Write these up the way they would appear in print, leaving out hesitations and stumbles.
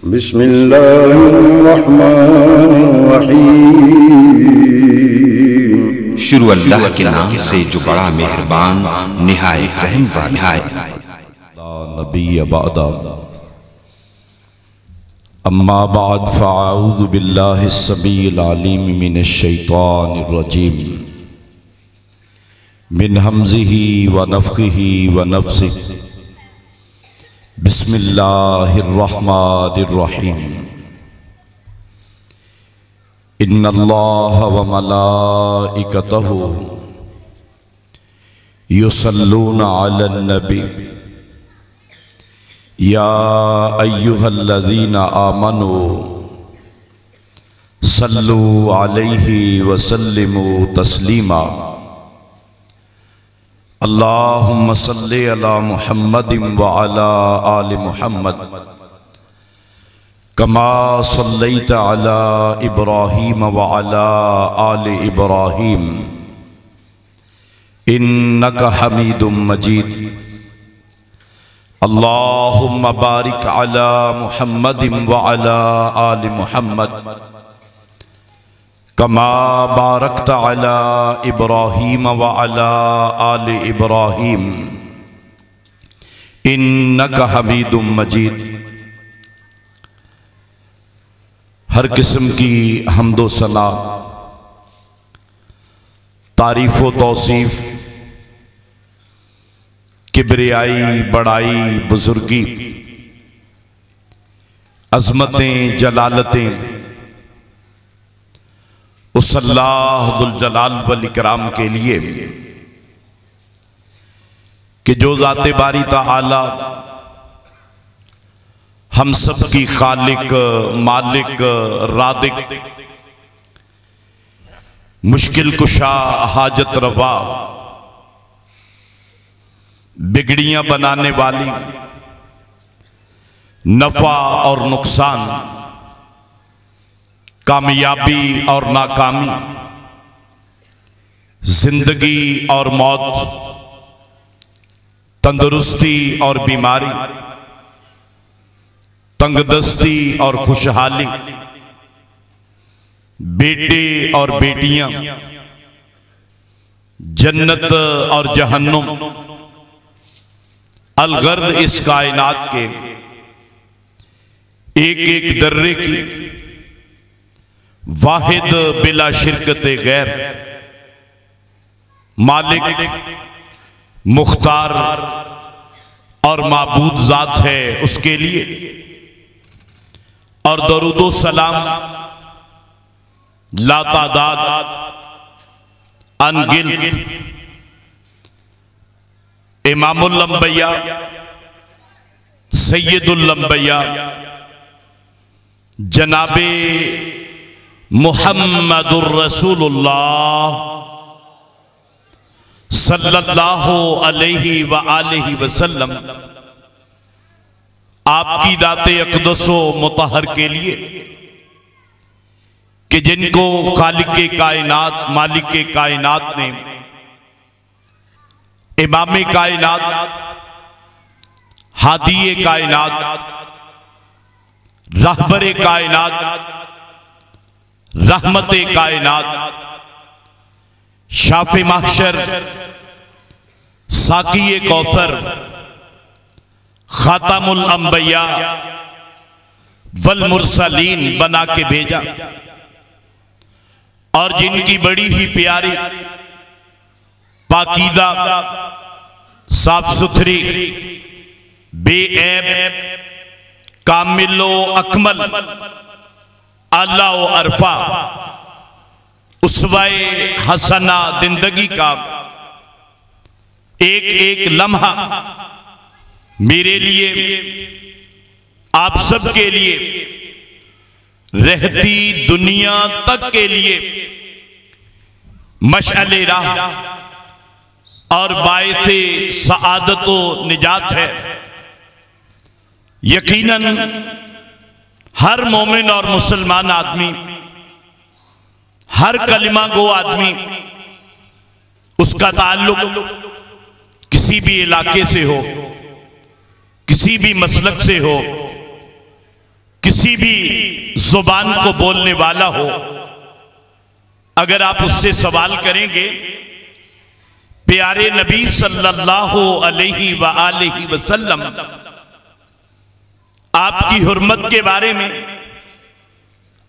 बिस्मिल्लाहिर्रहमानिर्रहीम। शुरू अल्लाह के नाम से जो बड़ा मेहरबान निहायत रहम वाला है। नबी अबादा अम्मा बाद फ़अऊज़ु बिल्लाहि अस्समीइल अलीम मिनश शैतानिर रजीम मिन हम्ज़िही व नफ़्ख़िही व नफ़्सिही। बिस्मिल्लाहिर्रहमानिर्रहीम। इन्नल्लाह व मलाइकतहु युसल्लूना अलन नबी या अय्युहल्लज़ीना आमनू सल्लू अलैहि व सल्लिमू तस्लीमा। अल्लाहुम्मा सल्लि अला मुहम्मदिन व अला आलि मुहम्मद कमा सल्लैता अला इब्राहीम व अला आलि इब्राहीम इन्नका हमीदुम मजीद। अल्लाहुम्मा बारिक अला मुहम्मदिन व अला आलि मुहम्मद कमा बारकता अला इब्राहीम व अला आलि इब्राहीम इन्नका हमीदुम मजीद। हर किस्म की हम्दो सना, तारीफ़ व तौसीफ़, किब्रियाई, बड़ाई, बुजुर्गी, अज़मतें, जलालतें उस अल्लाह दुल जलाल वल इकराम के लिए कि जो ज़ाते बारी ताला हम सब की खालिक, मालिक, रादिक, मुश्किल कुशा, हाजत रवा, बिगड़ियां बनाने वाली, नफा और नुकसान, कामयाबी और नाकामी, जिंदगी और मौत, तंदुरुस्ती और बीमारी, तंगदस्ती और खुशहाली, बेटे और बेटियां, जन्नत और जहन्नुम, अलगर्द इस कायनात के एक एक दर्रे की वाहिद बिला शिरकत गैर मालिक, मुख्तार और माबूद जात है उसके लिए। और दरूदो सलाम लातादाद अनगिनत इमामुल अंबिया, सैयदुल अंबिया, जनाबे मुहम्मदुर रसूलुल्लाह सल्लल्लाहु अलैहि व आलिहि वसल्लम आपकी दाते अक़दसो मुतहर के लिए कि जिनको खालिक के कायनात, मालिक के कायनात ने, इमाम कायनात, हादिये कायनात, रहबर कायनात, रहमत कायनात, शाफे महशर, साकिये कौसर, खातमुल अंबिया वल मुरसलीन बना के भेजा। और जिनकी बड़ी ही प्यारी, पाकीदा, साफ सुथरी, बेऐब, कामिलो अकमल, आला व अरफा, उसवाए हसना जिंदगी का एक एक लम्हा मेरे लिए, आप सब के लिए, रहती दुनिया तक के लिए मशअले राह और बायते सआदत व निजात है। यकीनन हर मोमिन और मुसलमान आदमी, हर कलिमा गो आदमी, उसका ताल्लुक किसी भी इलाके से हो, किसी भी मसलक से हो, किसी भी जुबान को बोलने वाला हो, अगर आप उससे सवाल करेंगे प्यारे नबी सल्लल्लाहु अलैहि वसल्लम आपकी हुर्मत के बारे में,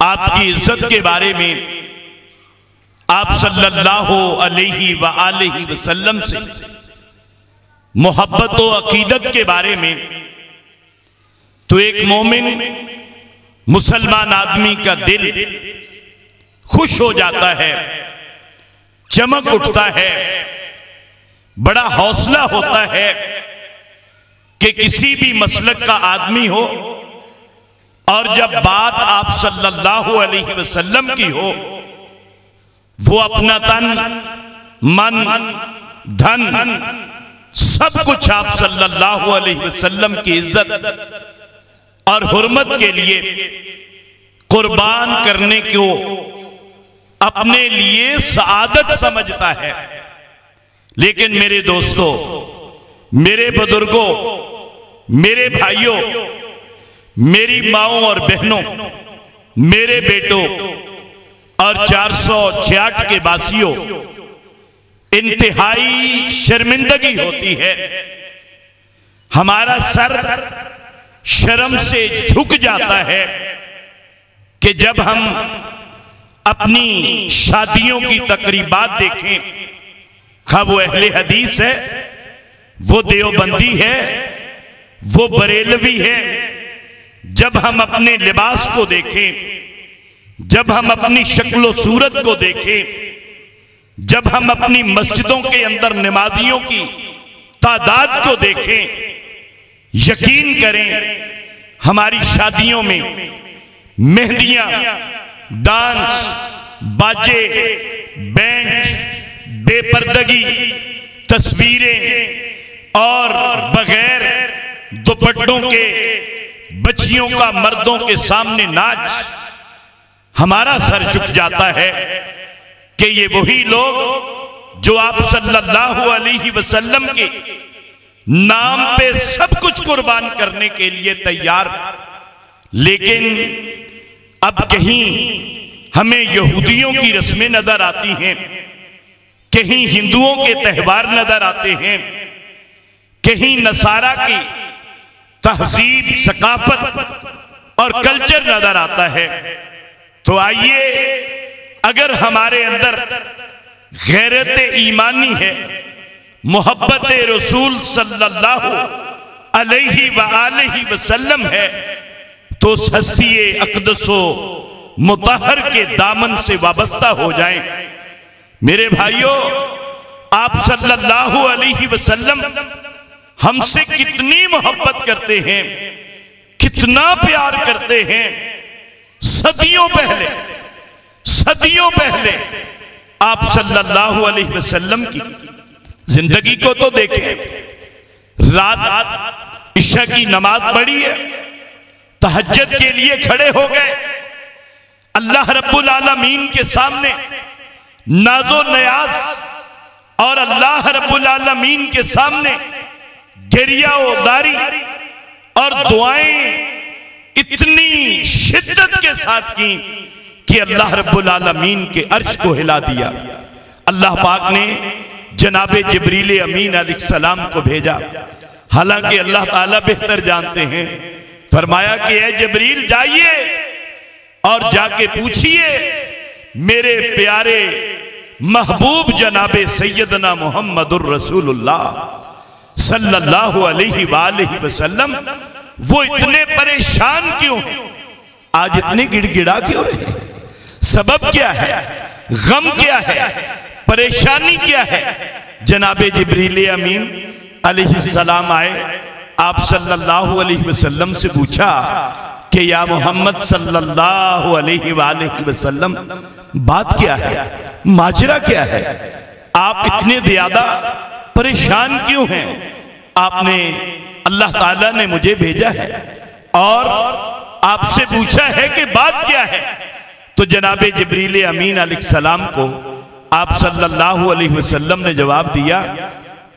आपकी इज्जत के बारे में, आप सल्लल्लाहु अलैहि वसल्लम से मोहब्बत व अकीदत के बारे में, तो एक मोमिन मुसलमान आदमी का दिल खुश हो जाता है, चमक उठता है, बड़ा हौसला होता है कि किसी भी मसलक का आदमी हो और जब बात आप सल्लल्लाहु अलैहि वसल्लम की हो, वो अपना तन मन धन सब कुछ आप सल्लल्लाहु अलैहि वसल्लम की इज्जत और हुर्मत के लिए कुर्बान करने को अपने लिए सआदत समझता है। लेकिन मेरे दोस्तों, मेरे बुजुर्गों, मेरे भाइयों, मेरी माओं और बहनों, मेरे बेटों और 406 के वासियों, इंतहाई शर्मिंदगी होती है, हमारा सर शर्म से झुक जाता है कि जब हम अपनी शादियों की तकरीबात देखें, खा वो अहले हदीस है, वो देवबंदी है, वो बरेलवी है, जब हम अपने लिबास को देखें, जब हम अपनी शक्ल सूरत को देखें, जब हम अपनी मस्जिदों के अंदर नमाजियों की तादाद को देखें, यकीन करें हमारी शादियों में मेहंदियां, डांस, बाजे, बैंड, बेपर्दगी, तस्वीरें और बगैर दुपट्टों के बच्चियों का मर्दों के सामने नाच, हमारा सर झुक जाता है कि ये वही लोग जो आप सल्लल्लाहु अलैहि वसल्लम के नाम पे सब कुछ कुर्बान करने के लिए तैयार, लेकिन अब कहीं हमें यहूदियों की रस्में नजर आती हैं, कहीं हिंदुओं के त्यौहार नजर आते हैं, कहीं नसारा की तहजीब, सकाफत और कल्चर नजर आता है। तो आइए, अगर हमारे अंदर गैरत ईमानी है, मोहब्बत रसूल सल्लल्लाहु अलैहि वसल्लम है, तो उस हस्ती अक़दसो मुतहर के दामन से वाबस्ता हो जाएं। मेरे भाइयों, आप सल्लल्लाहु अलैहि वसल्लम हमसे कितनी मोहब्बत करते हैं, कितना प्यार करते हैं। सदियों पहले आप सल्लल्लाहु अलैहि वसल्लम की जिंदगी को तो देखें। रात इशा की नमाज पढ़ी है, तहज्जुद के लिए खड़े हो गए, अल्लाह रब्बुल आलमीन के सामने नाजो नयाज और अल्लाह रब्बुल आलमीन के सामने गिरिया उदारी और दुआएं इतनी शिद्दत के साथ की कि अल्लाह रब्बुल आलमीन के अर्श को हिला दिया। अल्लाह पाक ने जनाबे जिब्रील अमीन अलैहिस्सलाम को भेजा। हालांकि अल्लाह ताला बेहतर जानते हैं, फरमाया कि ए जिब्रील जाइए और जाके पूछिए मेरे प्यारे महबूब जनाबे सैयदना मुहम्मदुर रसूलुल्लाह सल्लल्लाहु अलैहि वसल्लम वो इतने परेशान क्यों हैं, आज इतने गिड़गिड़ा क्यों रहे, सबब क्या है, गम क्या है, परेशानी क्या है। जनाबे जिब्रील अमीन अलैहिस्सलाम आए, आप सल्लल्लाहु अलैहि वसल्लम से पूछा कि या मोहम्मद सल्लल्लाहु अलैहि वसल्लम, बात क्या है, माजरा क्या है, आप इतने ज्यादा परेशान क्यों हैं। आपने, अल्लाह ताला ने मुझे भेजा है और आपसे पूछा है कि बात क्या है। तो जनाबे जिब्रील अमीन अलैहिस्सलाम को आप सल्लल्लाहु अलैहि वसल्लम ने जवाब दिया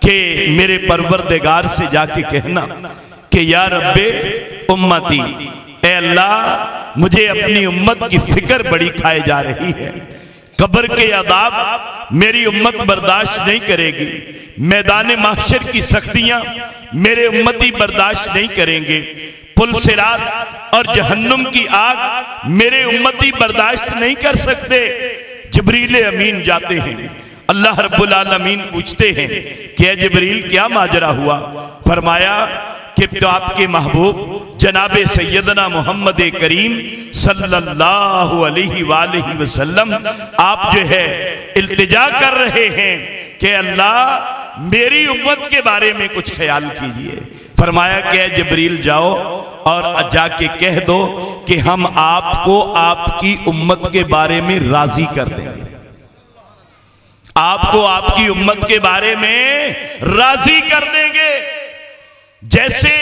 कि मेरे परवरदिगार से जाके कहना कि या रब्बे उम्मती, ए अल्लाह मुझे अपनी उम्मत की फिक्र बड़ी खाए जा रही है, कब्र के अदाब मेरी उम्मत बर्दाश्त नहीं करेगी, मैदान महशर की सख्तियां मेरे उम्मती बर्दाश्त नहीं करेंगे, पुल सिरात और जहन्नुम की आग मेरे उम्मती बर्दाश्त नहीं कर सकते। जिब्रील अमीन जाते हैं, अल्लाह रब्बुल आलमीन पूछते हैं कि जिब्रील क्या माजरा हुआ? फरमाया कि तो आपके महबूब जनाबे सैयदना मोहम्मद करीम सल्लल्लाहु अलैहि वसल्लम आप जो है इल्तिजा कर रहे हैं कि अल्लाह मेरी उम्मत के बारे में कुछ ख्याल कीजिए। फरमाया कि जिब्रील जाओ और जाके कह दो कि हम आपको आपकी उम्मत के बारे में राजी कर देंगे, आपको आपकी उम्मत के बारे में राजी कर देंगे, जैसे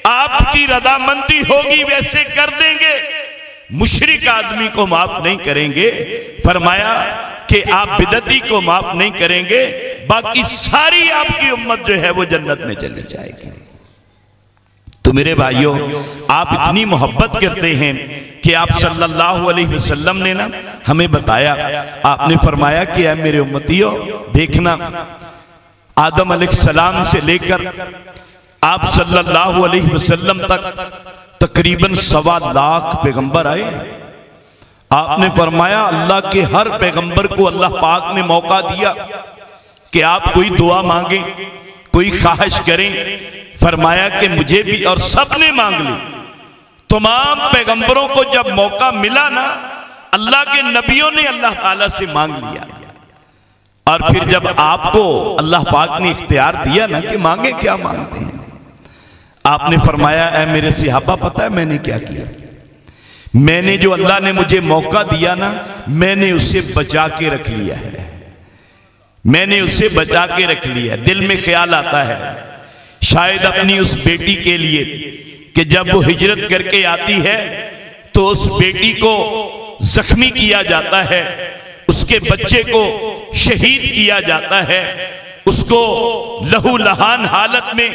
आपकी रदामंदी होगी वैसे कर देंगे, मुशरिक आदमी को माफ नहीं करेंगे। फरमाया कि आप बिदती को माफ नहीं करेंगे, बाकी सारी आपकी उम्मत जो है वो जन्नत में चली जाएगी। तो मेरे भाइयों, आप इतनी मोहब्बत करते हैं कि आप सल्लल्लाहु अलैहि वसल्लम ने ना हमें बताया, आपने फरमाया कि ऐ मेरे उम्मतियों देखना, आदम अलैहिस्सलाम से लेकर आप सल्लल्लाहु अलैहि वसल्लम तक तकरीबन 1.25 लाख पैगंबर आए। आपने फरमाया अल्लाह के हर पैगंबर को अल्लाह पाक ने मौका दिया कि आप कोई दुआ मांगे, कोई ख्वाहिश करें। फरमाया कि मुझे भी, और सब ने मांग ली। तमाम पैगंबरों को जब मौका मिला ना, अल्लाह के नबियों ने अल्लाह ताला से मांग लिया, और फिर जब आपको अल्लाह पाक ने इख्तियार दिया ना कि मांगे क्या मांगते हैं, आपने फरमाया ऐ मेरे सहाबा पता है मैंने क्या किया? मैंने जो अल्लाह ने मुझे मौका दिया ना, मैंने उसे बचा के रख लिया है, मैंने उसे बचा के रख लिया। दिल में ख्याल आता है शायद अपनी उस बेटी के लिए कि जब वो हिजरत करके आती है तो उस बेटी को जख्मी किया जाता है, उसके बच्चे को शहीद किया जाता है, उसको लहू लहान हालत में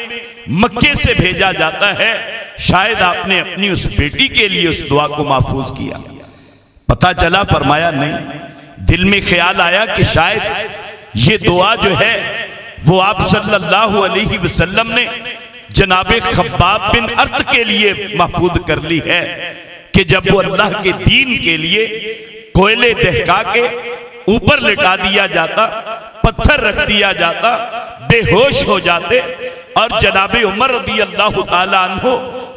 मक्के से भेजा जाता है। शायद आपने अपनी उस बेटी के लिए उस दुआ को महफूज किया। पता चला, फरमाया नहीं। दिल में ख्याल आया कि शायद ये दुआ जो है वो आप सल्लल्लाहु अलैहि वसल्लम ने जनाबे खब्बाब बिन अर्त के लिए महफूज कर ली है कि जब वो अल्लाह के दीन के लिए कोयले दहका के ऊपर लिटा दिया जाता, पत्थर रख दिया जाता, बेहोश हो जाते, और जनाबे उमर रदी अल्लाह ताला अन्हु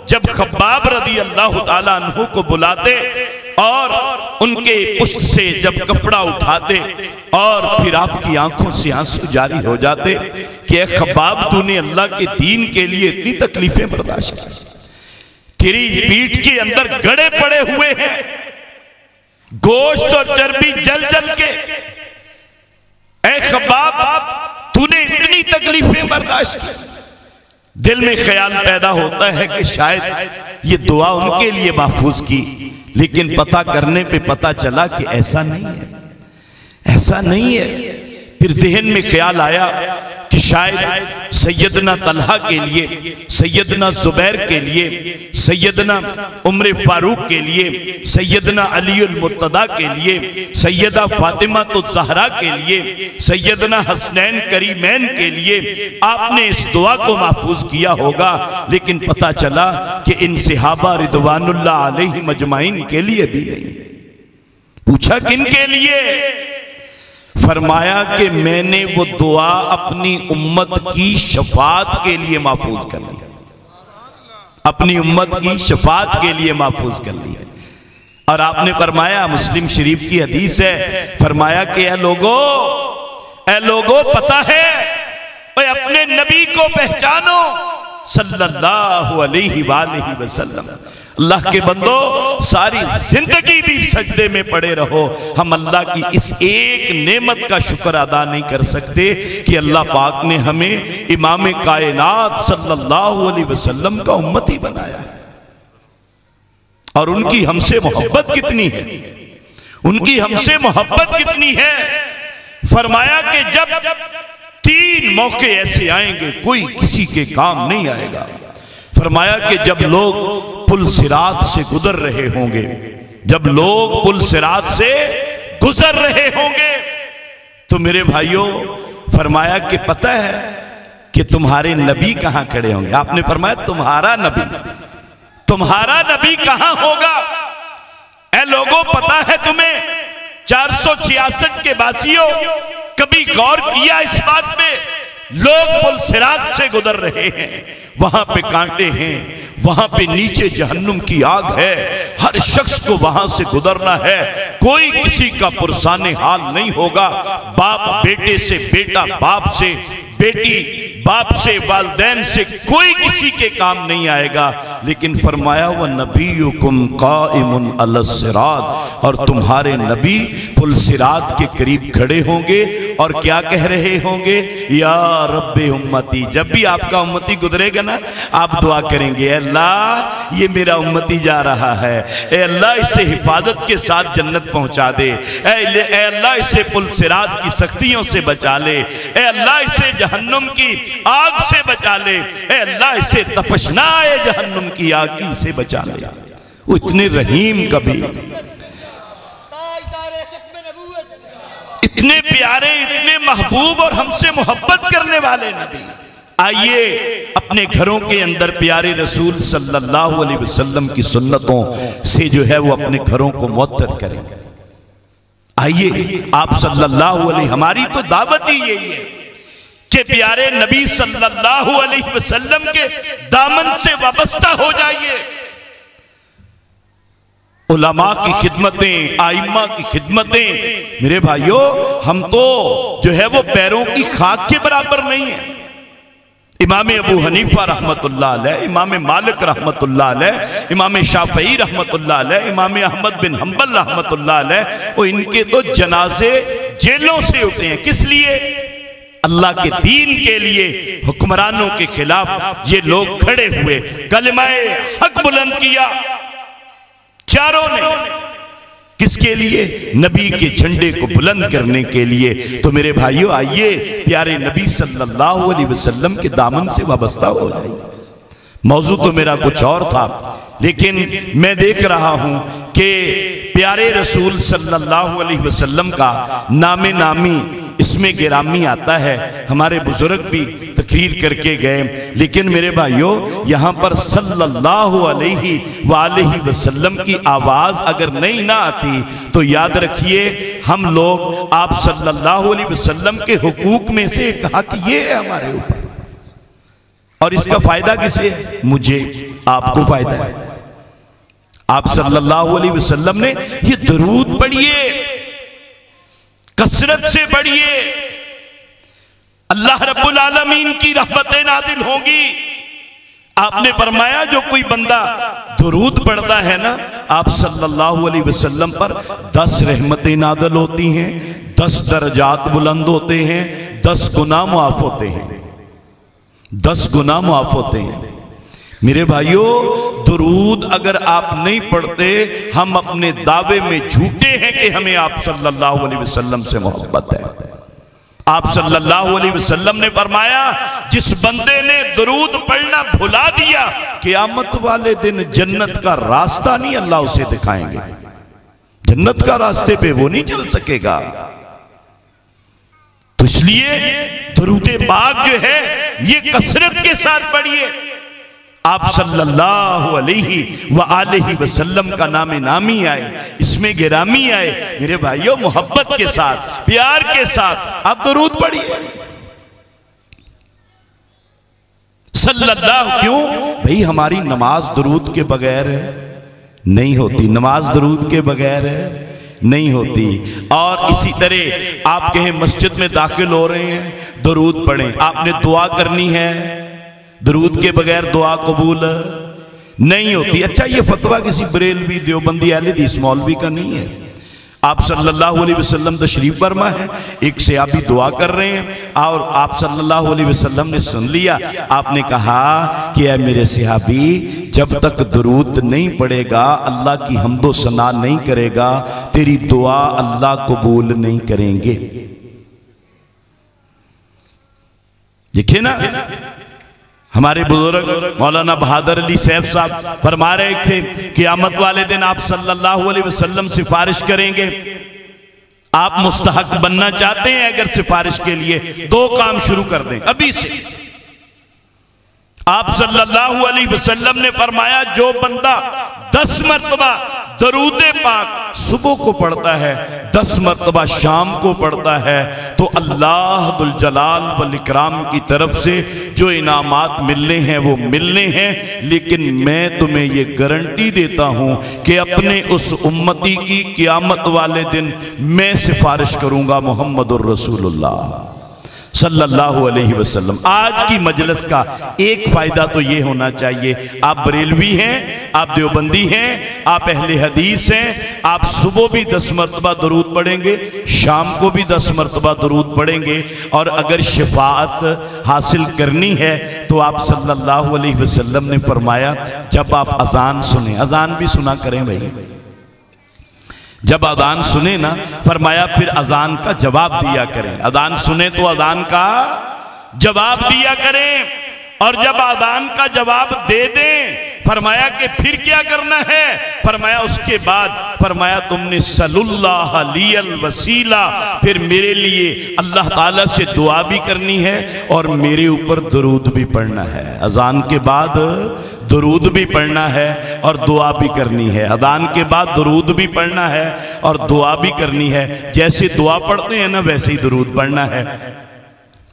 जब खब्बाब रदी अल्लाह ताला अन्हु को बुलाते और उनके पुष्ट से जब कपड़ा उठाते और फिर आपकी आंखों से आंसू जारी हो जाते कि खब्बाब तूने अल्लाह के दीन के लिए इतनी तकलीफें बर्दाश्त की, तेरी पीठ के अंदर गड़े पड़े हुए हैं, गोश्त और चर्बी जल जल के, ऐ खब्बाब तूने इतनी तकलीफें बर्दाश्त की। दिल में ख्याल पैदा होता है कि शायद ये दुआ उनके लिए महफूज की, लेकिन पता करने पे पता चला कि ऐसा नहीं है, ऐसा नहीं है। फिर जहन में ख्याल आया कि शायद सैयदना तलहा के लिए, सैयदना जुबैर के लिए, सैयदना उम्र फारूक के लिए, सैयदना अलीउल मुर्तदा के लिए, सैयदा फातिमा तो ज़हरा के लिए, सैयदना हसनैन करीमैन के लिए आपने इस दुआ को महफूज किया होगा, लेकिन पता चला कि इन सहाबा रिदवानुल्लाह अलैहिम अजमाइन के लिए भी नहीं। पूछा किन के लिए? फरमाया कि मैंने वो दुआ अपनी उम्मत की शफात के लिए महफूज कर ली, अपनी उम्मत की शफात के लिए महफूज कर ली। और आपने फरमाया, मुस्लिम शरीफ की हदीस है, फरमाया कि ऐ लोगो पता है, अपने नबी को पहचानो सल्लल्लाहु अलैहि वसल्लम। अल्लाह के बंदो, सारी जिंदगी भी सजदे में पड़े रहो, हम अल्लाह की इस एक नेमत का शुक्र अदा नहीं कर सकते कि अल्लाह पाक ने हमें इमाम कायनात सल्लल्लाहु अलैहि वसल्लम का उम्मती बनाया है। और उनकी हमसे मोहब्बत कितनी है, उनकी हमसे मोहब्बत कितनी है। फरमाया कि जब 3 मौके ऐसे आएंगे कोई किसी के काम नहीं आएगा। फरमाया कि जब लोग पुल सिरात से गुजर रहे होंगे, जब लोग पुल सिरात से गुजर रहे होंगे, तो मेरे भाइयों फरमाया कि पता है कि तुम्हारे नबी कहां खड़े होंगे। आपने फरमाया तुम्हारा नबी कहां होगा। ऐ लोगों, पता है तुम्हें 466 के बासियों, कभी गौर किया इस बात पे? लोग पुल सिरात से गुजर रहे हैं, वहां पे कांटे हैं, वहां पे नीचे जहन्नुम की आग है, हर शख्स को वहां से गुजरना है, कोई किसी का पुरसाने हाल नहीं होगा। बाप बेटे से, बेटा बाप से, बेटी बाप से, वालिदैन से, कोई किसी के काम नहीं आएगा। लेकिन फरमाया व नबीयुकुम काइमुन अला सिरात, और तुम्हारे नबी पुल सिरात के करीब खड़े होंगे और क्या कह रहे होंगे? या रब्बे उम्मती। जब भी आपका उम्मती गुजरेगा ना, आप दुआ करेंगे, अल्लाह ये मेरा उम्मती जा रहा है, ए अल्लाह इसे हिफाजत के साथ जन्नत पहुंचा दे, ए अल्लाह इसे पुल सिरात की सख्तियों से बचा ले, ए अल्लाह इसे जहन्नुम की आग से बचा ले, ए अल्लाह इसे तपश ना आए जहन्नुम की आग की से बचा ले। वो इतने रहीम कभी, इतने प्यारे, इतने महबूब और हमसे मोहब्बत करने वाले नबी। आइए अपने घरों के अंदर प्यारे रसूल सल्लल्लाहु अलैहि वसल्लम की सुन्नतों से जो है वो अपने घरों को मुअत्तर करेंगे। आइए आप सल्लल्लाहु अलैहि, हमारी तो दावत ही यही है कि प्यारे नबी सल्लल्लाहु अलैहि वसल्लम के दामन से वाबस्ता हो जाइए। उलमा की खिदमतें, आइम्मा की खिदमतें, मेरे भाइयों हम तो जो है वो पैरों की खाक के बराबर नहीं है। इमाम अबू हनीफा रहमतुल्लाह अलैह, इमाम मालिक रहमतुल्लाह अलैह, इमाम शाफई रहमतुल्लाह अलैह, इमाम अहमद बिन हंबल रहमतुल्लाह अलैह, वो इनके तो जनाजे जेलों से उठे हैं। किस लिए? अल्लाह के दीन के लिए, हुक्मरानों के खिलाफ ये लोग खड़े हुए, कलिमाए हक बुलंद किया चारों ने। किसके लिए? नबी के झंडे को बुलंद करने के लिए। तो मेरे भाइयों आइए प्यारे नबी सल्लल्लाहु अलैहि वसल्लम के दामन से वाबस्ता हो जाइए। मौजू तो मेरा कुछ और था, लेकिन मैं देख रहा हूं कि प्यारे रसूल सल्लल्लाहु अलैहि वसल्लम का नामे नामी इसमें गिरामी आता है। हमारे बुजुर्ग भी तकरीर करके गए, लेकिन मेरे भाइयों यहाँ पर सल्लल्लाहु अलैहि वसल्लम की आवाज अगर नहीं ना आती तो याद रखिए हम लोग आप सल्लल्लाहु अलैहि वसल्लम के हुकूक में से एक हक ये है हमारे ऊपर, और इसका फायदा किसे? मुझे, आपको फायदा है। आप सल्लल्लाहु अलैहि वसल्लम ने ये दरूद पढ़िए, कसरत से बढ़िए, अल्लाह रब्बुल आलमीन की रहमतें नादिल होंगी। आपने फरमाया जो कोई बंदा दुरूद पढ़ता है ना, आप सल्लल्लाहु अलैहि वसल्लम पर 10 रहमतें नादिल होती हैं, 10 दर्जात बुलंद होते हैं, 10 गुनाह माफ होते हैं, 10 गुनाह माफ होते हैं। मेरे भाइयों दुरूद अगर आप नहीं पढ़ते, हम अपने दावे में झूठे हैं कि हमें आप सल्लल्लाहु अलैहि वसल्लम से मोहब्बत है। आप सल्लल्लाहु अलैहि वसल्लम ने फरमाया जिस बंदे ने दुरूद पढ़ना भुला दिया, क़यामत वाले दिन जन्नत का रास्ता नहीं अल्लाह उसे दिखाएंगे, जन्नत का रास्ते पे वो नहीं चल सकेगा। तो इसलिए दुरूद पाक जो है ये कसरत के साथ पढ़िए। आप सल्लल्लाहु अलैहि वसल्लम का नामे नामी आए, इसमें गिरामी आए। मेरे भाइयों मोहब्बत के साथ, प्यार के साथ आप दुरूद पढ़िए सल्लल्लाहु। क्यों भाई? हमारी नमाज दुरूद के बगैर नहीं होती, नमाज दुरूद के बगैर नहीं होती। और इसी तरह आप कहें मस्जिद में दाखिल हो रहे हैं, दुरूद पढ़ें। आपने दुआ करनी है, दुरूद के बगैर दुआ कबूल नहीं होती। अच्छा ये फतवा किसी बरेलवी, देवबंदी, अहले हदीस मौलवी का नहीं है। आप सल्लल्लाहु अलैहि वसल्लम तशरीफ फरमा है, एक से आप भी दुआ कर रहे हैं और आप सल्लल्लाहु अलैहि वसल्लम ने सुन लिया। आपने कहा कि ऐ मेरे सहाबी, जब तक दुरूद नहीं पड़ेगा, अल्लाह की हम्दो सना नहीं करेगा, तेरी दुआ अल्लाह कबूल नहीं करेंगे। देखिए ना, हमारे बुजुर्ग मौलाना बहादुर अली सैफ साहब फरमा रहे थे क़यामत वाले दिन आप सल्लल्लाहु अलैहि वसल्लम सिफारिश करेंगे। आप मुस्तहक बनना चाहते हैं, अगर सिफारिश के लिए 2 काम शुरू कर दें अभी से। आप सल्लल्लाहु अलैहि वसल्लम ने फरमाया जो बंदा 10 मरतबा दरूदे पाक सुबह को पढ़ता है, 10 मरतबा शाम को पढ़ता है, तो अल्लाह दुल जलाल वल इकराम की तरफ से जो इनामात मिलने हैं वो मिलने हैं। लेकिन मैं तुम्हें ये गारंटी देता हूं कि अपने उस उम्मती की क़यामत वाले दिन मैं सिफारिश करूंगा मोहम्मदुर रसूलुल्लाह सल्लल्लाहु अलैहि वसल्लम। आज की मजलिस का एक फायदा तो ये होना चाहिए, आप बरेलवी हैं, आप देवबंदी हैं, आप अहले हदीस हैं, आप सुबह भी 10 मरतबा दरूद पढ़ेंगे, शाम को भी 10 मरतबा दरूद पढ़ेंगे। और अगर शफाअत हासिल करनी है तो आप सल्लल्लाहु अलैहि वसल्लम ने फरमाया जब आप अजान सुने, अजान भी सुना करें भाई, जब अजान सुने ना, फरमाया फिर अजान का जवाब दिया करें। अजान सुने तो अजान का जवाब दिया करें, और जब अजान का जवाब दे दें फरमाया कि फिर क्या करना है, फरमाया उसके बाद फरमाया तुमने सल्लल्लाहु अलैहि वसीला, फिर मेरे लिए अल्लाह ताला से दुआ भी करनी है और मेरे ऊपर दरूद भी पढ़ना है। अजान के बाद दरूद भी पढ़ना है और दुआ भी करनी है। अदान के बाद दरूद भी पढ़ना है और दुआ भी करनी है। जैसे दुआ पढ़ते हैं ना वैसे ही दरूद पढ़ना है।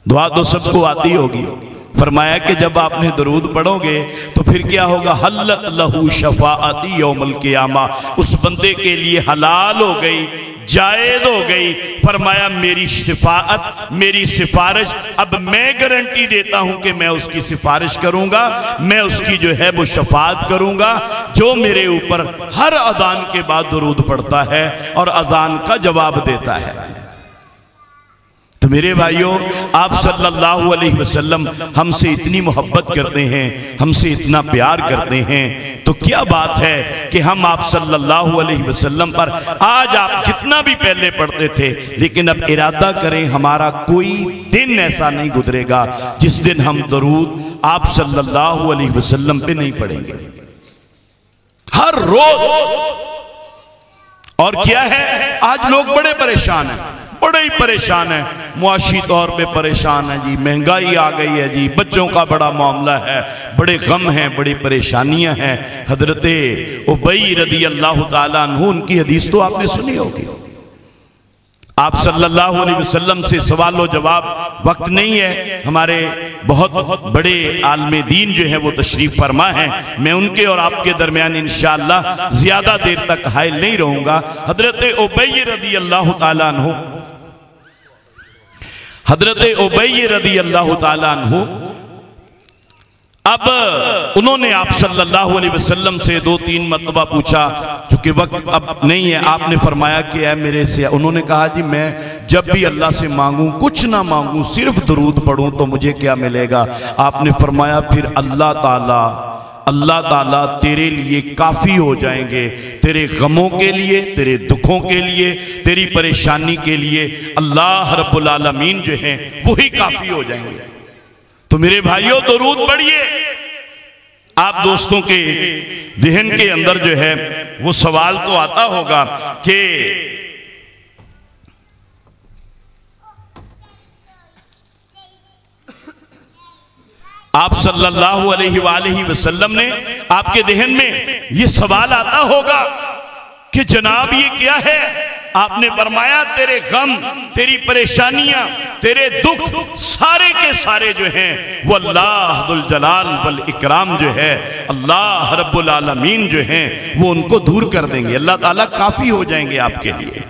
दुआ तो सबको आती होगी। फरमाया कि जब आपने दरूद पढ़ोगे तो फिर क्या होगा, हल्लत लहू शफाअती यौमल क़ियामा, उस बंदे के लिए हलाल हो गई, जायज़ हो गई। फरमाया मेरी शिफाअत, मेरी सिफारिश, अब मैं गारंटी देता हूं कि मैं उसकी सिफारिश करूंगा, मैं उसकी जो है वो शफाअत करूंगा, जो मेरे ऊपर हर अजान के बाद दरूद पढ़ता है और अजान का जवाब देता है। तो मेरे भाइयों, आप सल्लल्लाहु अलैहि वसल्लम हमसे इतनी मोहब्बत करते हैं, हमसे इतना प्यार करते हैं, तो क्या बात है कि हम आप सल्लल्लाहु अलैहि वसल्लम पर आज आप जितना भी पहले पढ़ते थे, लेकिन अब इरादा करें हमारा कोई दिन ऐसा नहीं गुजरेगा जिस दिन हम दरूद आप सल्लल्लाहु अलैहि वसल्लम पे नहीं पढ़ेंगे, हर रोज। और क्या है, आज लोग बड़े परेशान हैं, बड़े ही परेशान है, मुआशी तौर पे परेशान है जी, महंगाई आ गई है जी, बच्चों का बड़ा मामला है, बड़े गम हैं, बड़ी परेशानियां हैं। हजरते उबई रदी अल्लाह ताला अन्हु, उनकी हदीस तो आपने सुनी होगी। आप सल्लल्लाहु अलैहि वसल्लम से सवाल जवाब वक्त नहीं है, हमारे बहुत बड़े आलमे दीन जो है वो तशरीफ फरमा है, मैं उनके और आपके दरमियान इंशाअल्लाह ज्यादा देर तक हाइल नहीं रहूंगा। हजरते उबई रदी अल्लाह ताला अन्हु, हजरत उबई रदी अल्लाह ताला अन्हु, अब उन्होंने आप सल्लल्लाहु अलैहि वसल्लम से 2-3 मरतबा पूछा, चूंकि वक्त अब नहीं है, आपने फरमाया कि है मेरे से, उन्होंने कहा जी मैं जब भी अल्लाह से मांगूं, कुछ ना मांगूं, सिर्फ दरूद पढ़ूं तो मुझे क्या मिलेगा। आपने फरमाया फिर अल्लाह ताला तेरे लिए काफ़ी हो जाएंगे, तेरे गमों के लिए, तेरे दुखों के लिए, तेरी परेशानी के लिए अल्लाह रब्बुल आलमीन जो है वही काफ़ी हो जाएंगे। तो मेरे भाइयों, दरूद पढ़िए। आप दोस्तों के जहन के अंदर जो है वो सवाल तो आता होगा कि आप सल्लल्लाहु अलैहि वसल्लम ने, आपके जहन में ये सवाल आता होगा कि जनाब ये क्या है। आपने फरमाया तेरे गम, तेरी परेशानियां, तेरे दुख सारे के सारे जो हैं वो अल्लाह दुल जलाल वल इकराम जो है, अल्लाह रब्बुल आलमीन जो हैं वो उनको दूर कर देंगे, अल्लाह ताला काफी हो जाएंगे आपके लिए।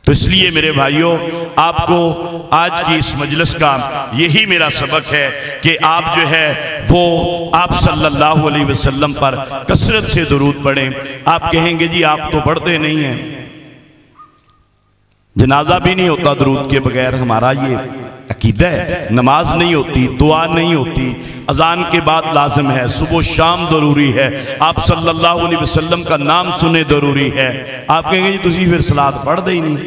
तो इसलिए मेरे भाइयों, आपको आज की इस मजलिस का यही मेरा सबक है कि आप जो है वो आप सल्लल्लाहु अलैहि वसल्लम पर कसरत से दरूद पढ़ें। आप कहेंगे जी आप तो पढ़ते नहीं हैं, जनाजा भी नहीं होता दरूद के बगैर, हमारा ये अकीदा है, नमाज नहीं होती, दुआ नहीं होती, अजान के बाद लाजिम है, सुबह शाम जरूरी है, आप सल्लल्लाहु अलैहि वसल्लम का नाम सुने जरूरी है। आप कहेंगे जी तुसी फिर सलात पढ़ते ही नहीं,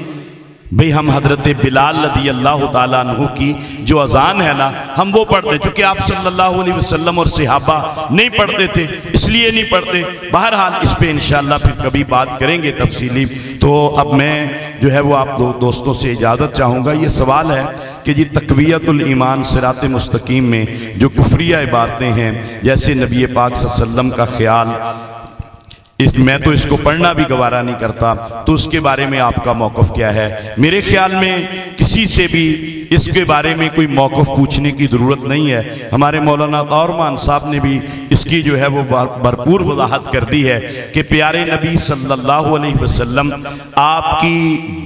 भाई हम हजरत बिलाल रज़ी अल्लाह ताला अन्हु की जो अजान है ना, हम वो पढ़ते, चूंकि आप सल्लल्लाहु अलैहि वसल्लम और सहाबा नहीं पढ़ते थे इसलिए नहीं पढ़ते। बहरहाल इस पे इंशाअल्लाह फिर कभी बात करेंगे तफसीली। तो अब मैं जो है वो आप दोस्तों से इजाज़त चाहूँगा। ये सवाल है कि जी तक़वियतुल ईमान सिरात मुस्तकीम में जो कुफरिया इबारतें हैं, जैसे नबी पाक सल्लल्लाहु अलैहि वसल्लम का ख्याल, मैं तो इसको पढ़ना भी गवारा नहीं करता, तो उसके बारे में आपका मौक़िफ़ क्या है? मेरे ख्याल में किसी से भी इसके बारे में कोई मौक़िफ़ पूछने की ज़रूरत नहीं है। हमारे मौलाना तौरमान साहब ने भी इसकी जो है वो भरपूर वजाहत कर दी है कि प्यारे नबी सल्लल्लाहु अलैहि वसल्लम आपकी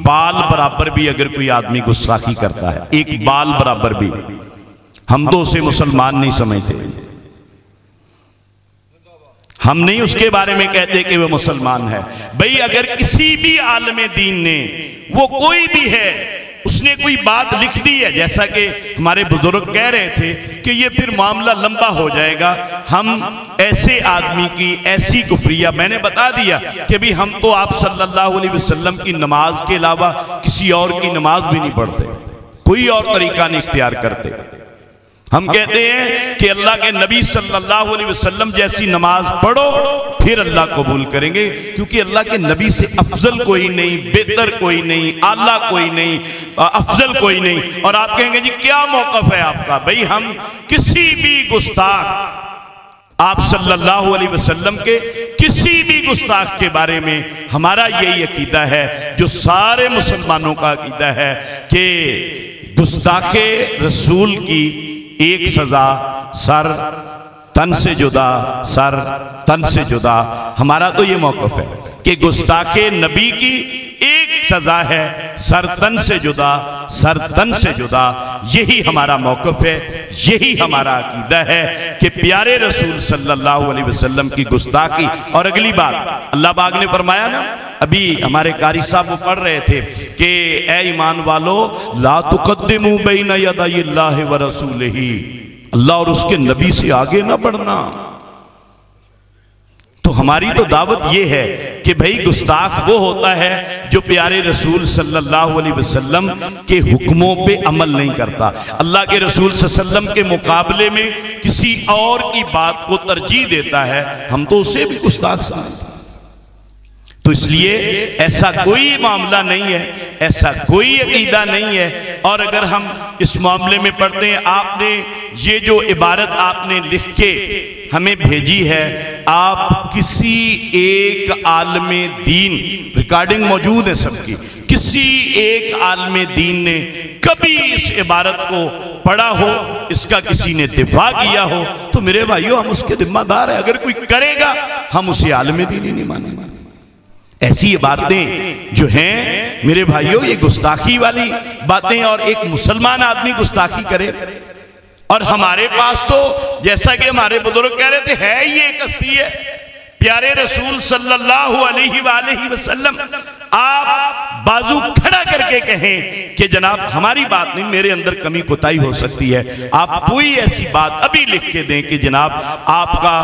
बाल बराबर भी अगर कोई आदमी गुस्ताखी करता है, एक बाल बराबर भी, हम तो उसे मुसलमान नहीं समझते, हम नहीं उसके बारे में कहते कि वह मुसलमान है। भाई अगर किसी भी आलमे दीन ने, वो कोई भी है, उसने कोई बात लिख दी है, जैसा कि हमारे बुजुर्ग कह रहे थे कि ये फिर मामला लंबा हो जाएगा, हम ऐसे आदमी की ऐसी कुफरिया, मैंने बता दिया कि भाई हम तो आप सल्लल्लाहु अलैहि वसल्लम की नमाज के अलावा किसी और की नमाज भी नहीं पढ़ते, कोई और तरीका नहीं इख्तियार करते। हम कहते हैं कि अल्लाह के नबी सल्लल्लाहु अलैहि वसल्लम जैसी नमाज पढ़ो फिर अल्लाह कबूल करेंगे, क्योंकि अल्लाह के नबी से अफजल कोई नहीं, बेहतर कोई नहीं, आला कोई नहीं, अफजल कोई नहीं। और आप कहेंगे जी क्या मौक़िफ़ है आपका? भाई हम किसी भी गुस्ताख, आप सल्लल्लाहु अलैहि वसल्लम के किसी भी गुस्ताख के बारे में हमारा यही अकीदा है जो सारे मुसलमानों का अकीदा है कि गुस्ताखे रसूल की एक सजा सर तन से जुदा, सर तन से जुदा। हमारा तो ये मौक़िफ़ है कि गुस्ताखे नबी की एक सजा है सर तन से जुदा, सर तन से जुदा। यही हमारा मौक़िफ़ है, यही हमारा अकीदा है कि प्यारे रसूल सल्लल्लाहु अलैहि वसल्लम की गुस्ताखी। और अगली बात अल्लाह पाक ने फरमाया ना, अभी हमारे कारी साहब वो पढ़ रहे थे कि ए ईमान वालो ला तुक़द्दिमू बैना यदाइल्लाहि व रसूलिही, अल्लाह और उसके नबी से आगे ना बढ़ना। तो हमारी तो दावत ये है कि भाई गुस्ताख वो होता है जो प्यारे रसूल सल्लल्लाहु अलैहि वसल्लम के हुक्मों पे अमल नहीं करता, अल्लाह के रसूल सल्लल्लाहु अलैहि वसल्लम के मुकाबले में किसी और की बात को तरजीह देता है, हम तो उसे भी गुस्ताख समझते हैं। तो इसलिए ऐसा कोई मामला नहीं है, ऐसा कोई अकीदा नहीं है। और अगर हम इस मामले में पढ़ते हैं, आपने ये जो इबारत आपने लिख के हमें भेजी है, आप किसी एक आलमे दीन, रिकॉर्डिंग मौजूद है सबकी, किसी एक आलमे दीन ने कभी इस इबारत को पढ़ा हो, इसका किसी ने दिफा किया हो, तो मेरे भाइयों हम उसके जिम्मेदार है। अगर कोई करेगा हम उसे आलमे दीन ही नहीं मानेंगे। ऐसी बातें जो हैं मेरे भाइयों, ये गुस्ताखी वाली बातें, और एक मुसलमान आदमी गुस्ताखी करे। और हमारे पास तो जैसा कि हमारे बुजुर्ग कह रहे थे, है ये एक हस्ती है प्यारे रसूल सल्लल्लाहु अलैहि वसल्लम। आप बाजू खड़ा करके कहें कि जनाब हमारी बात नहीं, मेरे अंदर कमी कोताही हो सकती है, आप कोई ऐसी बात अभी लिख के दें कि जनाब आपका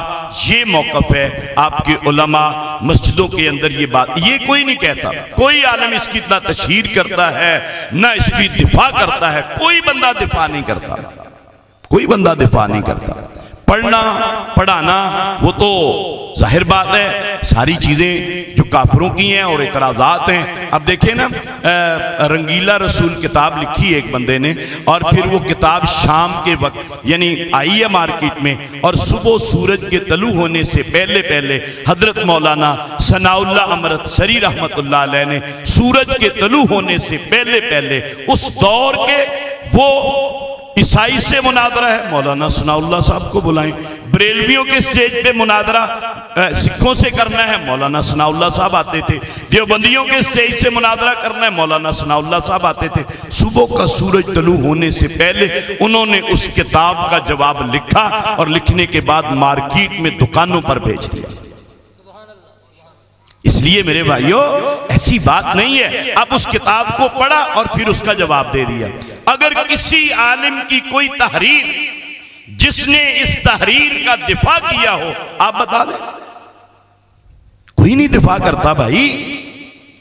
ये मौक़िफ़ है, आपके उलमा मस्जिदों के अंदर ये बात, ये कोई नहीं कहता, कोई आलम इसकी इतना तशहीर करता है ना इसकी दिफा करता है, कोई बंदा दिफा नहीं करता, कोई बंदा दिफा नहीं करता। पढ़ना पढ़ाना वो तो जाहिर बात है, सारी चीज़ें जो काफिरों की हैं और इतराज़ात हैं। अब देखें ना, रंगीला रसूल किताब लिखी है एक बंदे ने, और फिर वो किताब शाम के वक्त यानी आई है मार्केट में, और सुबह सूरज के तलू होने से पहले पहले हजरत मौलाना सनाउल्लाह अमृतसरी रहमतुल्लाह अलैह ने सूरज के तलू होने से पहले पहले उस दौर के वो ईसाई से मुनादरा है, मौलाना सनाउल्लाह साहब को बुलाएं। बरेलवियों के स्टेज पे मुनादरा सिखों से करना है, मौलाना सनाउल्लाह साहब आते थे। देवबंदियों के स्टेज से मुनादरा करना है, मौलाना सनाउल्लाह साहब आते थे। सुबह का सूरज तलू होने से पहले उन्होंने उस किताब का जवाब लिखा, और लिखने के बाद मार्केट में दुकानों पर भेज दिया। इसलिए मेरे भाइयों ऐसी बात नहीं है, आप उस किताब को पढ़ा और फिर उसका जवाब दे दिया। अगर किसी आलिम की कोई तहरीर जिसने इस तहरीर का दिफा किया हो, आप बता दें। कोई नहीं दिफा करता भाई,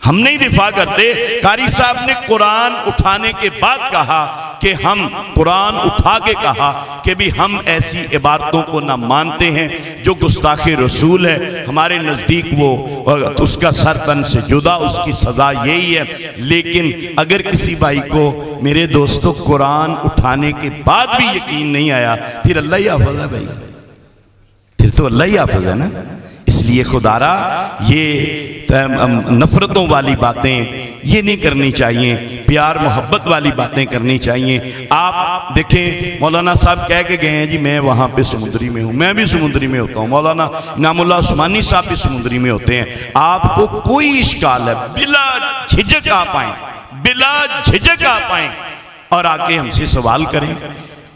हम नहीं दिफा करते। कारी साहब ने कुरान उठाने के बाद कहा कि हम कुरान उठा के कहा कि भी हम ऐसी इबारतों को ना मानते हैं जो गुस्ताखे रसूल है, हमारे नज़दीक वो उसका सर तन से जुदा, उसकी सज़ा यही है। लेकिन अगर किसी भाई को मेरे दोस्तों कुरान उठाने के बाद भी यकीन नहीं आया, फिर अल्लाह ही हाफ़िज़ है भाई, फिर तो अल्लाह ही हाफ़िज़ है ना। इसलिए खुदारा ये नफरतों वाली बातें ये नहीं करनी चाहिए, प्यार मोहब्बत वाली बातें करनी चाहिए। आप देखें मौलाना साहब कह के गए हैं जी मैं वहाँ पे समुद्री में हूँ, मैं भी समुद्री में होता हूँ, मौलाना इनामुल्लाह उस्मानी साहब भी समुद्री में होते हैं। आपको कोई इश्काल है बिला झिझक आप आए, बिला झिझक आप आए और आके हमसे सवाल करें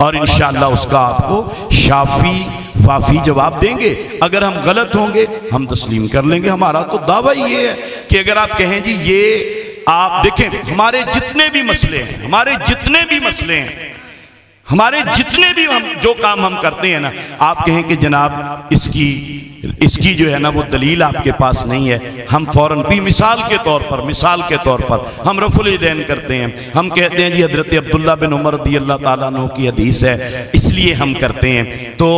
और इंशाअल्लाह उसका आपको शाफी वाफी जवाब देंगे। अगर हम गलत होंगे हम तस्लीम कर लेंगे। हमारा तो दावा ये है कि अगर आप कहें जी ये आप देखें हमारे जितने भी मसले हैं, हमारे जितने भी मसले हैं, हमारे जितने भी हम जो काम हम करते हैं ना, आप कहें कि जनाब इसकी जो है ना वो दलील आपके पास नहीं है, हम फौरन भी मिसाल के तौर पर हम रफुल यदैन करते हैं। हम कहते हैं जी हजरत अब्दुल्ला बिन उमर रज़ियल्लाहु ताला अन्हु की हदीस है इसलिए हम करते हैं, तो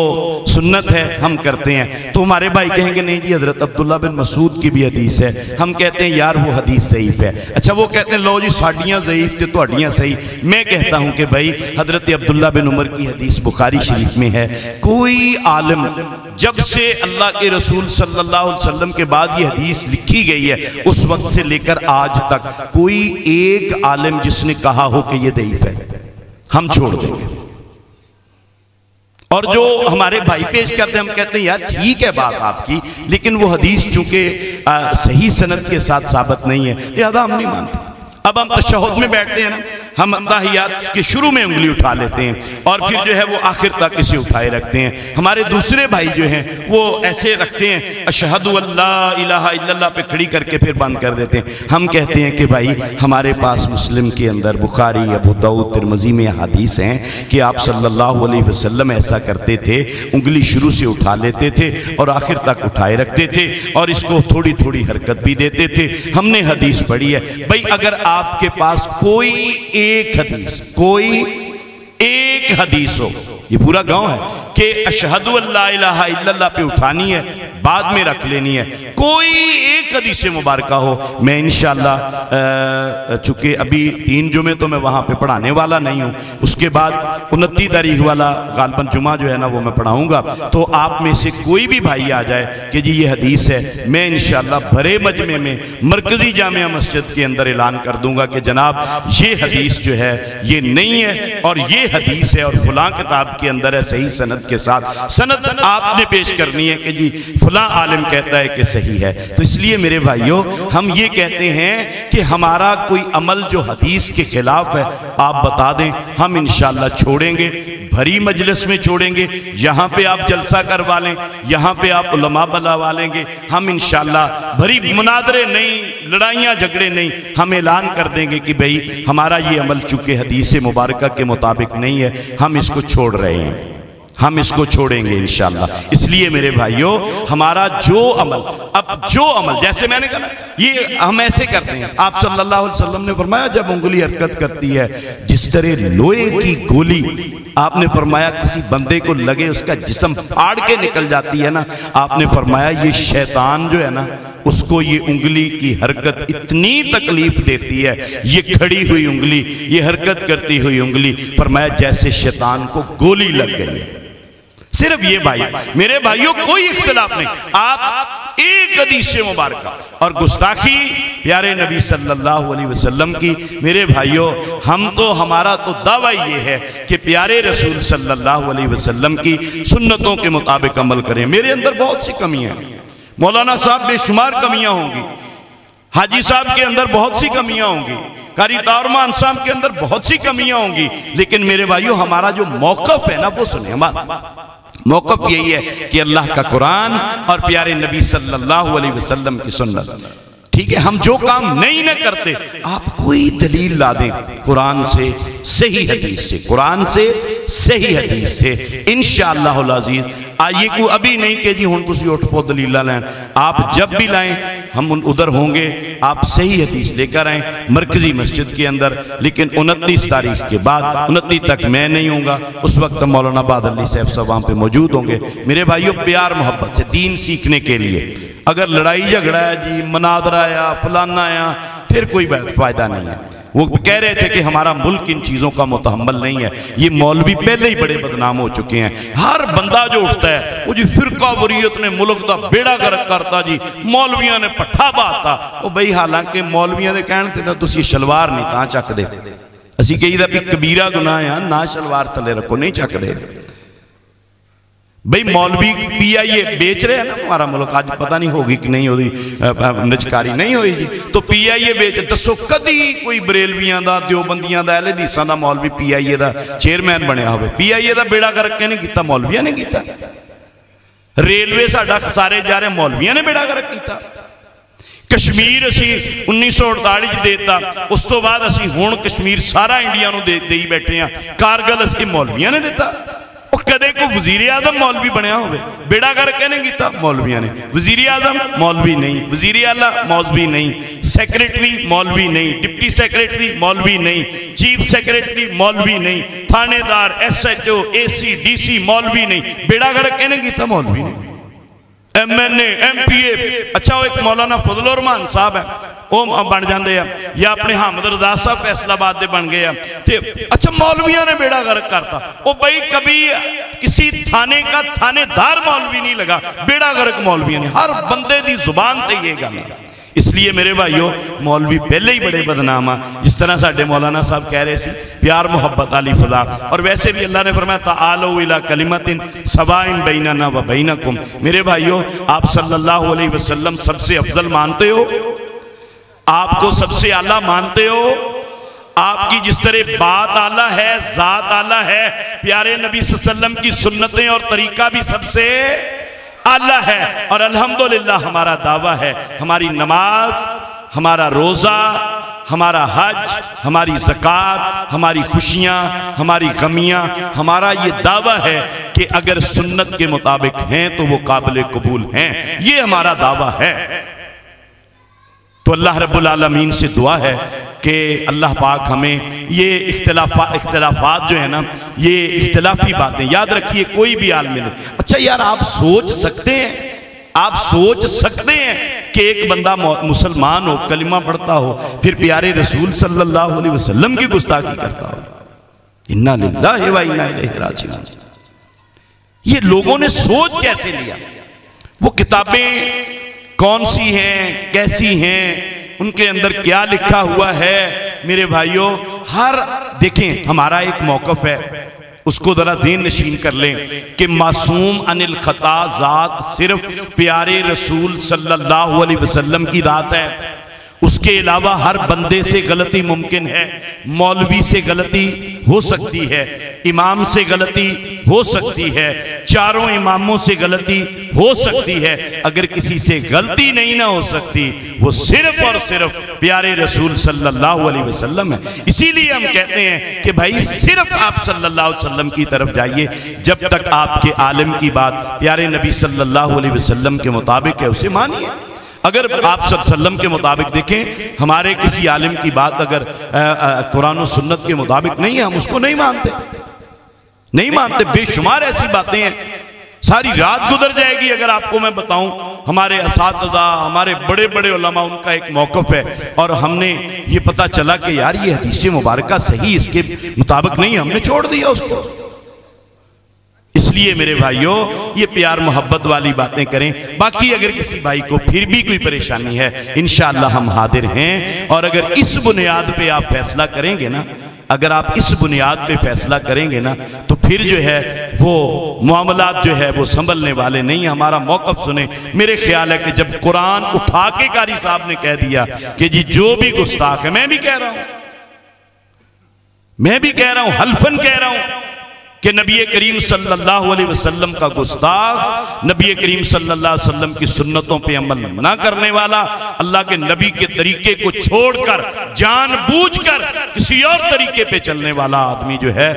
सुन्नत है हम करते हैं। तो हमारे भाई कहेंगे नहीं जी हजरत अब्दुल्ला बिन मसूद की भी हदीस है, हम कहते हैं यार वो हदीस ज़ईफ़ है। अच्छा वो कहते हैं लो जी साड़ियाँ ज़ईफ़ थे तुहाड़ियाँ सही। मैं कहता हूँ कि भाई हजरत अब्दुल्ला बिन उमर की हदीस बुखारी शरीफ में है। कोई आलिम जब से अल्लाह के रसूल सल्लल्लाहु अलैहि वसल्लम के बाद ये हदीस लिखी गई है उस वक्त से लेकर आज तक कोई एक आलिम जिसने कहा हो कि ये दईफ है हम छोड़ देंगे। और जो हमारे भाई पेश करते हैं हम कहते हैं यार ठीक है बात आपकी, लेकिन वो हदीस चूंकि सही सनद के साथ साबित नहीं है लिहाजा हम नहीं मानते। अब हम तशहुद में बैठते हैं ना, हम अत्ताहियात के शुरू में उंगली उठा लेते हैं और फिर जो है वो आखिर तक इसे उठाए रखते हैं। हमारे दूसरे भाई जो हैं वो ऐसे रखते हैं अशहदु अल्ला इलाहा इल्लल्लाह पे खड़ी करके फिर बंद कर देते हैं। हम कहते हैं कि भाई हमारे पास मुस्लिम के अंदर, बुखारी, अबू दाऊद, तिरमिज़ी में हदीस हैं कि आप सल्लल्लाहु अलैहि वसल्लम ऐसा करते थे, उंगली शुरू से उठा लेते थे और आखिर तक उठाए रखते थे और इसको थोड़ी थोड़ी हरकत भी देते थे। हमने हदीस पढ़ी है। भाई अगर आपके पास कोई एक हदीस हो, ये पूरा गांव है कि अशहदु अल्ला इलाहा इल्लल्लाह पे उठानी है बाद में रख लेनी है, कोई एक हदीस मुबारक हो, मैं इंशाअल्लाह चूंकि अभी 3 जुमे तो मैं वहाँ पे पढ़ाने वाला नहीं हूँ, उसके बाद 29 तारीख वाला गालबन जुमा जो है ना वो मैं पढ़ाऊँगा। तो आप में से कोई भी भाई आ जाए कि जी ये हदीस है, मैं इंशाअल्लाह भरे मजमे में मरकज़ी जामिया मस्जिद के अंदर ऐलान कर दूंगा कि जनाब ये हदीस जो है ये नहीं है और ये हदीस है और फलां किताब के अंदर है सही सनद के साथ। सनद आपने पेश करनी है कि जी फलां आलिम कहता है कि सही है। तो इसलिए मेरे भाइयों हम ये कहते हैं कि हमारा कोई अमल जो हदीस के खिलाफ है आप बता दें, हम इंशाअल्लाह छोड़ेंगे, भरी मजलिस में छोड़ेंगे। यहाँ पे आप जलसा करवा लें, यहाँ पे आप उलमा बुलवा लेंगे, हम इंशाअल्लाह भरी मुनादरे नहीं, लड़ाइयाँ झगड़े नहीं, हम ऐलान कर देंगे कि भाई हमारा ये अमल चूंकि हदीस मुबारक के मुताबिक नहीं है, हम इसको छोड़ रहे हैं, हम इसको छोड़ेंगे इंशाअल्लाह। इसलिए मेरे भाइयों हमारा जो अमल जैसे मैंने कहा ये हम ऐसे करते हैं। आप सल्लल्लाहु अलैहि वसल्लम ने फरमाया जब उंगली हरकत करती है जिस तरह लोहे की गोली, आपने फरमाया किसी बंदे को लगे उसका जिस्म फाड़ के निकल जाती है ना, आपने फरमाया ये शैतान जो है ना उसको ये उंगली की हरकत इतनी तकलीफ देती है, ये खड़ी हुई उंगली, ये हरकत करती हुई उंगली, फरमाया जैसे शैतान को गोली लग गई है। सिर्फ ये भाई मेरे भाइयों कोई इख्तिलाफ नहीं, आप एक हदीस मुबारक और गुस्ताखी प्यारे नबी सल्लल्लाहु अलैहि वसल्लम की, मेरे भाइयों हम तो हमारा तो दावा ये है कि प्यारे रसूल सल्लल्लाहु अलैहि वसल्लम की सुन्नतों के मुताबिक अमल करें। मेरे अंदर बहुत सी कमियां हैं, मौलाना साहब बेशुमार कमियां होंगी, हाजी साहब के अंदर बहुत सी कमियां होंगी, कारी तारमान साहब के अंदर बहुत सी कमियां होंगी, लेकिन मेरे भाइयों हमारा जो मौक़िफ़ है ना वो सुने। हमारा मौक़िफ़ यही है कि अल्लाह का कुरान और प्यारे नबी सल्लल्लाहु अलैहि वसल्लम की सुन्नत, ठीक है। हम जो काम नहीं न करते आप कोई दलील ला दें कुरान से, सही हदीस से, कुरान से सही हदीस से, इंशाअल्लाहुल अज़ीज़ आइए को अभी नहीं कि जी हुण तुसीं उठ पो दलील लैन, आप जब भी लाएं हम उधर होंगे। आप सही हदीस लेकर आए मरकजी मस्जिद के अंदर, लेकिन 29 तारीख के बाद 29 तक मैं नहीं होऊंगा, उस वक्त मौलाना बादल अली साहब सब वहाँ पे मौजूद होंगे। मेरे भाइयों, प्यार मोहब्बत से दीन सीखने के लिए, अगर लड़ाई झगड़ा है जी, मनादरा आया, फलाना आया, फिर कोई फायदा नहीं है। वो कह रहे थे कि हमारा मुल्क इन चीज़ों का मुतहम्मल नहीं है। ये मौलवी पहले ही बड़े बदनाम हो चुके हैं। हर बंदा जो उठता है वो जी फिरका वरीयत ने मुल्क का बेड़ा गर्क करता जी, मौलवियां ने पट्ठा बाता। वो बई हालांकि मौलवियां दे कहण ते तां तुसीं शलवार नहीं तां चकदे, असीं कहीदा भी कबीरा गुनाह है ना शलवार थले रखो, नहीं चकदे। भाई मौलवी PIA बेच रहे हैं ना हमारा मुल्क, आज पता नहीं होगी कि नहीं होगी, निजकारी नहीं होगी जी, तो PIA बेच। दसो कदी कोई बरेलवियां दा, देवबंदियां दा, अहले हदीसां दा मौलवी PIA दा चेयरमैन बनया हो? PIA दा बेड़ा गर्क किहने कीता? मौलवियां ने कीता। रेलवे साडा खसारे जा रहा, मौलवियां ने बेड़ा गर्क कीता। कश्मीर असी 1948 देता, उस तो बाद असी हुण कश्मीर सारा इंडिया नूं दे ही बैठे हैं। कारगिल असी मौलवियां ने दिता। कदे को वजीर आजम मौलवी बनया हो? बेड़ा गर्क कहने कीता? मौलवियां ने। वजीर आजम मौलवी नहीं, वजीर आला मौलवी नहीं, सेक्रेटरी मौलवी नहीं, डिप्टी सेक्रेटरी मौलवी नहीं, चीफ सेक्रेटरी मौलवी नहीं, थानेदार, SHO, AC, DC मौलवी नहीं। बेड़ा गर्क कहने कीता? मौलवी ने। MNA, MPA, अच्छा वो एक मौलाना फजल रहमान साहब है, वो बन जाते हैं, या अपने हामिद रजा साहब फैसलाबाद के बन गए। अच्छा मौलवियों ने बेड़ा गर्क करता। वो भाई कभी किसी थाने का थानेदार मौलवी नहीं लगा, बेड़ा गर्क मौलवियों ने। हर बंदे की जुबान ते ये गल है। इसलिए मेरे भाइयों, मौलवी पहले ही बड़े बदनाम आ। जिस तरह साडे मौलाना साहब कह रहे थे, प्यार मोहब्बत आली फजा। और वैसे भी अल्लाह ने फरमाया ताआलू इला कलिमतिन सवाइन बैनना व बैनकुम। मेरे भाइयों, आप सल्लल्लाहु अलैहि वसल्लम सबसे अफजल मानते हो? आपको सबसे आला मानते हो? आपकी जिस तरह बात आला है, जात आला है, प्यारे नबी सल्लल्लाहु अलैहि वसल्लम की सुन्नतें और तरीका भी सबसे आला है। और अल्हम्दुलिल्लाह हमारा दावा है, हमारी नमाज, हमारा रोज़ा, हमारा हज, हमारी ज़कात, हमारी खुशियाँ, हमारी गमियाँ, हमारा ये दावा है कि अगर सुन्नत के मुताबिक हैं तो वो काबिल कबूल हैं। ये हमारा दावा है। तो अल्लाह रब्बुल आलमीन से दुआ है कि अल्लाह पाक हमें ये इख्तिलाफात जो है ना, ये इख्तिलाफी बातें, याद रखिए कोई भी आल मिले। अच्छा यार, आप सोच सकते हैं, आप सोच सकते हैं कि एक बंदा मुसलमान हो, कलिमा पढ़ता हो, फिर प्यारे रसूल सल्लल्लाहु अलैहि वसल्लम की गुस्ताखी करता हो? इन्ना लिल्लाहि व इन्ना इलैहि राजिऊन। ये लोगों ने सोच कैसे लिया? वो किताबें कौन सी हैं, कैसी हैं, उनके अंदर क्या लिखा हुआ है? मेरे भाइयों, हर देखें, हमारा एक मौक़िफ़ है, उसको जरा ज़हन नशीन कर लें कि मासूम अनिल खता ज़ात सिर्फ प्यारे रसूल सल्लल्लाहु अलैहि वसल्लम की ज़ात है। उसके अलावा हर बंदे से गलती मुमकिन है। मौलवी से गलती हो सकती है, इमाम से गलती हो सकती है, चारों इमामों से गलती हो सकती है। अगर किसी से गलती नहीं ना हो सकती, वो सिर्फ और सिर्फ प्यारे रसूल सल्लल्लाहु अलैहि वसल्लम है। इसीलिए हम कहते हैं कि भाई सिर्फ आप सल्लल्लाहु अलैहि वसल्लम की तरफ जाइए। जब तक आपके आलिम की बात प्यारे नबी सल्लल्लाहु अलैहि वसल्लम के मुताबिक है, उसे मानिए। अगर आप सल्लम के मुताबिक देखें, हमारे किसी आलिम की बात अगर कुरान और सुन्नत के मुताबिक नहीं है, हम उसको नहीं मानते, नहीं मानते। बेशुमार ऐसी बातें हैं, सारी रात गुजर जाएगी अगर आपको मैं बताऊं। हमारे असातिज़ा, हमारे बड़े बड़े उलमा, उनका एक मौक़िफ़ है और हमने ये पता चला कि यार ये हदीस मुबारका सही इसके मुताबिक नहीं, हमने छोड़ दिया उसको। इसलिए मेरे भाइयों, ये प्यार मोहब्बत वाली बातें करें। बाकी अगर किसी भाई को फिर भी कोई परेशानी है, इंशाअल्लाह हम हाजिर हैं। और अगर इस बुनियाद पे आप फैसला करेंगे ना, अगर आप इस बुनियाद पे फैसला करेंगे ना, तो फिर जो है वो मामलात जो है वो संभलने वाले नहीं। हमारा मौक़िफ़ सुने। मेरे ख्याल है कि जब कुरान उठा के कारी साहब ने कह दिया कि जी जो भी गुस्ताख है, मैं भी कह रहा हूं, हल्फन कह रहा हूं कि नबी करीम सल्लल्लाहु अलैहि वसल्लम का गुस्ताख, नबी करीम सल्लल्लाहु अलैहि वसल्लम की सुन्नतों पे अमल ना करने वाला, अल्लाह के नबी के तरीके को छोड़कर जानबूझकर किसी और तरीके पे चलने वाला आदमी जो है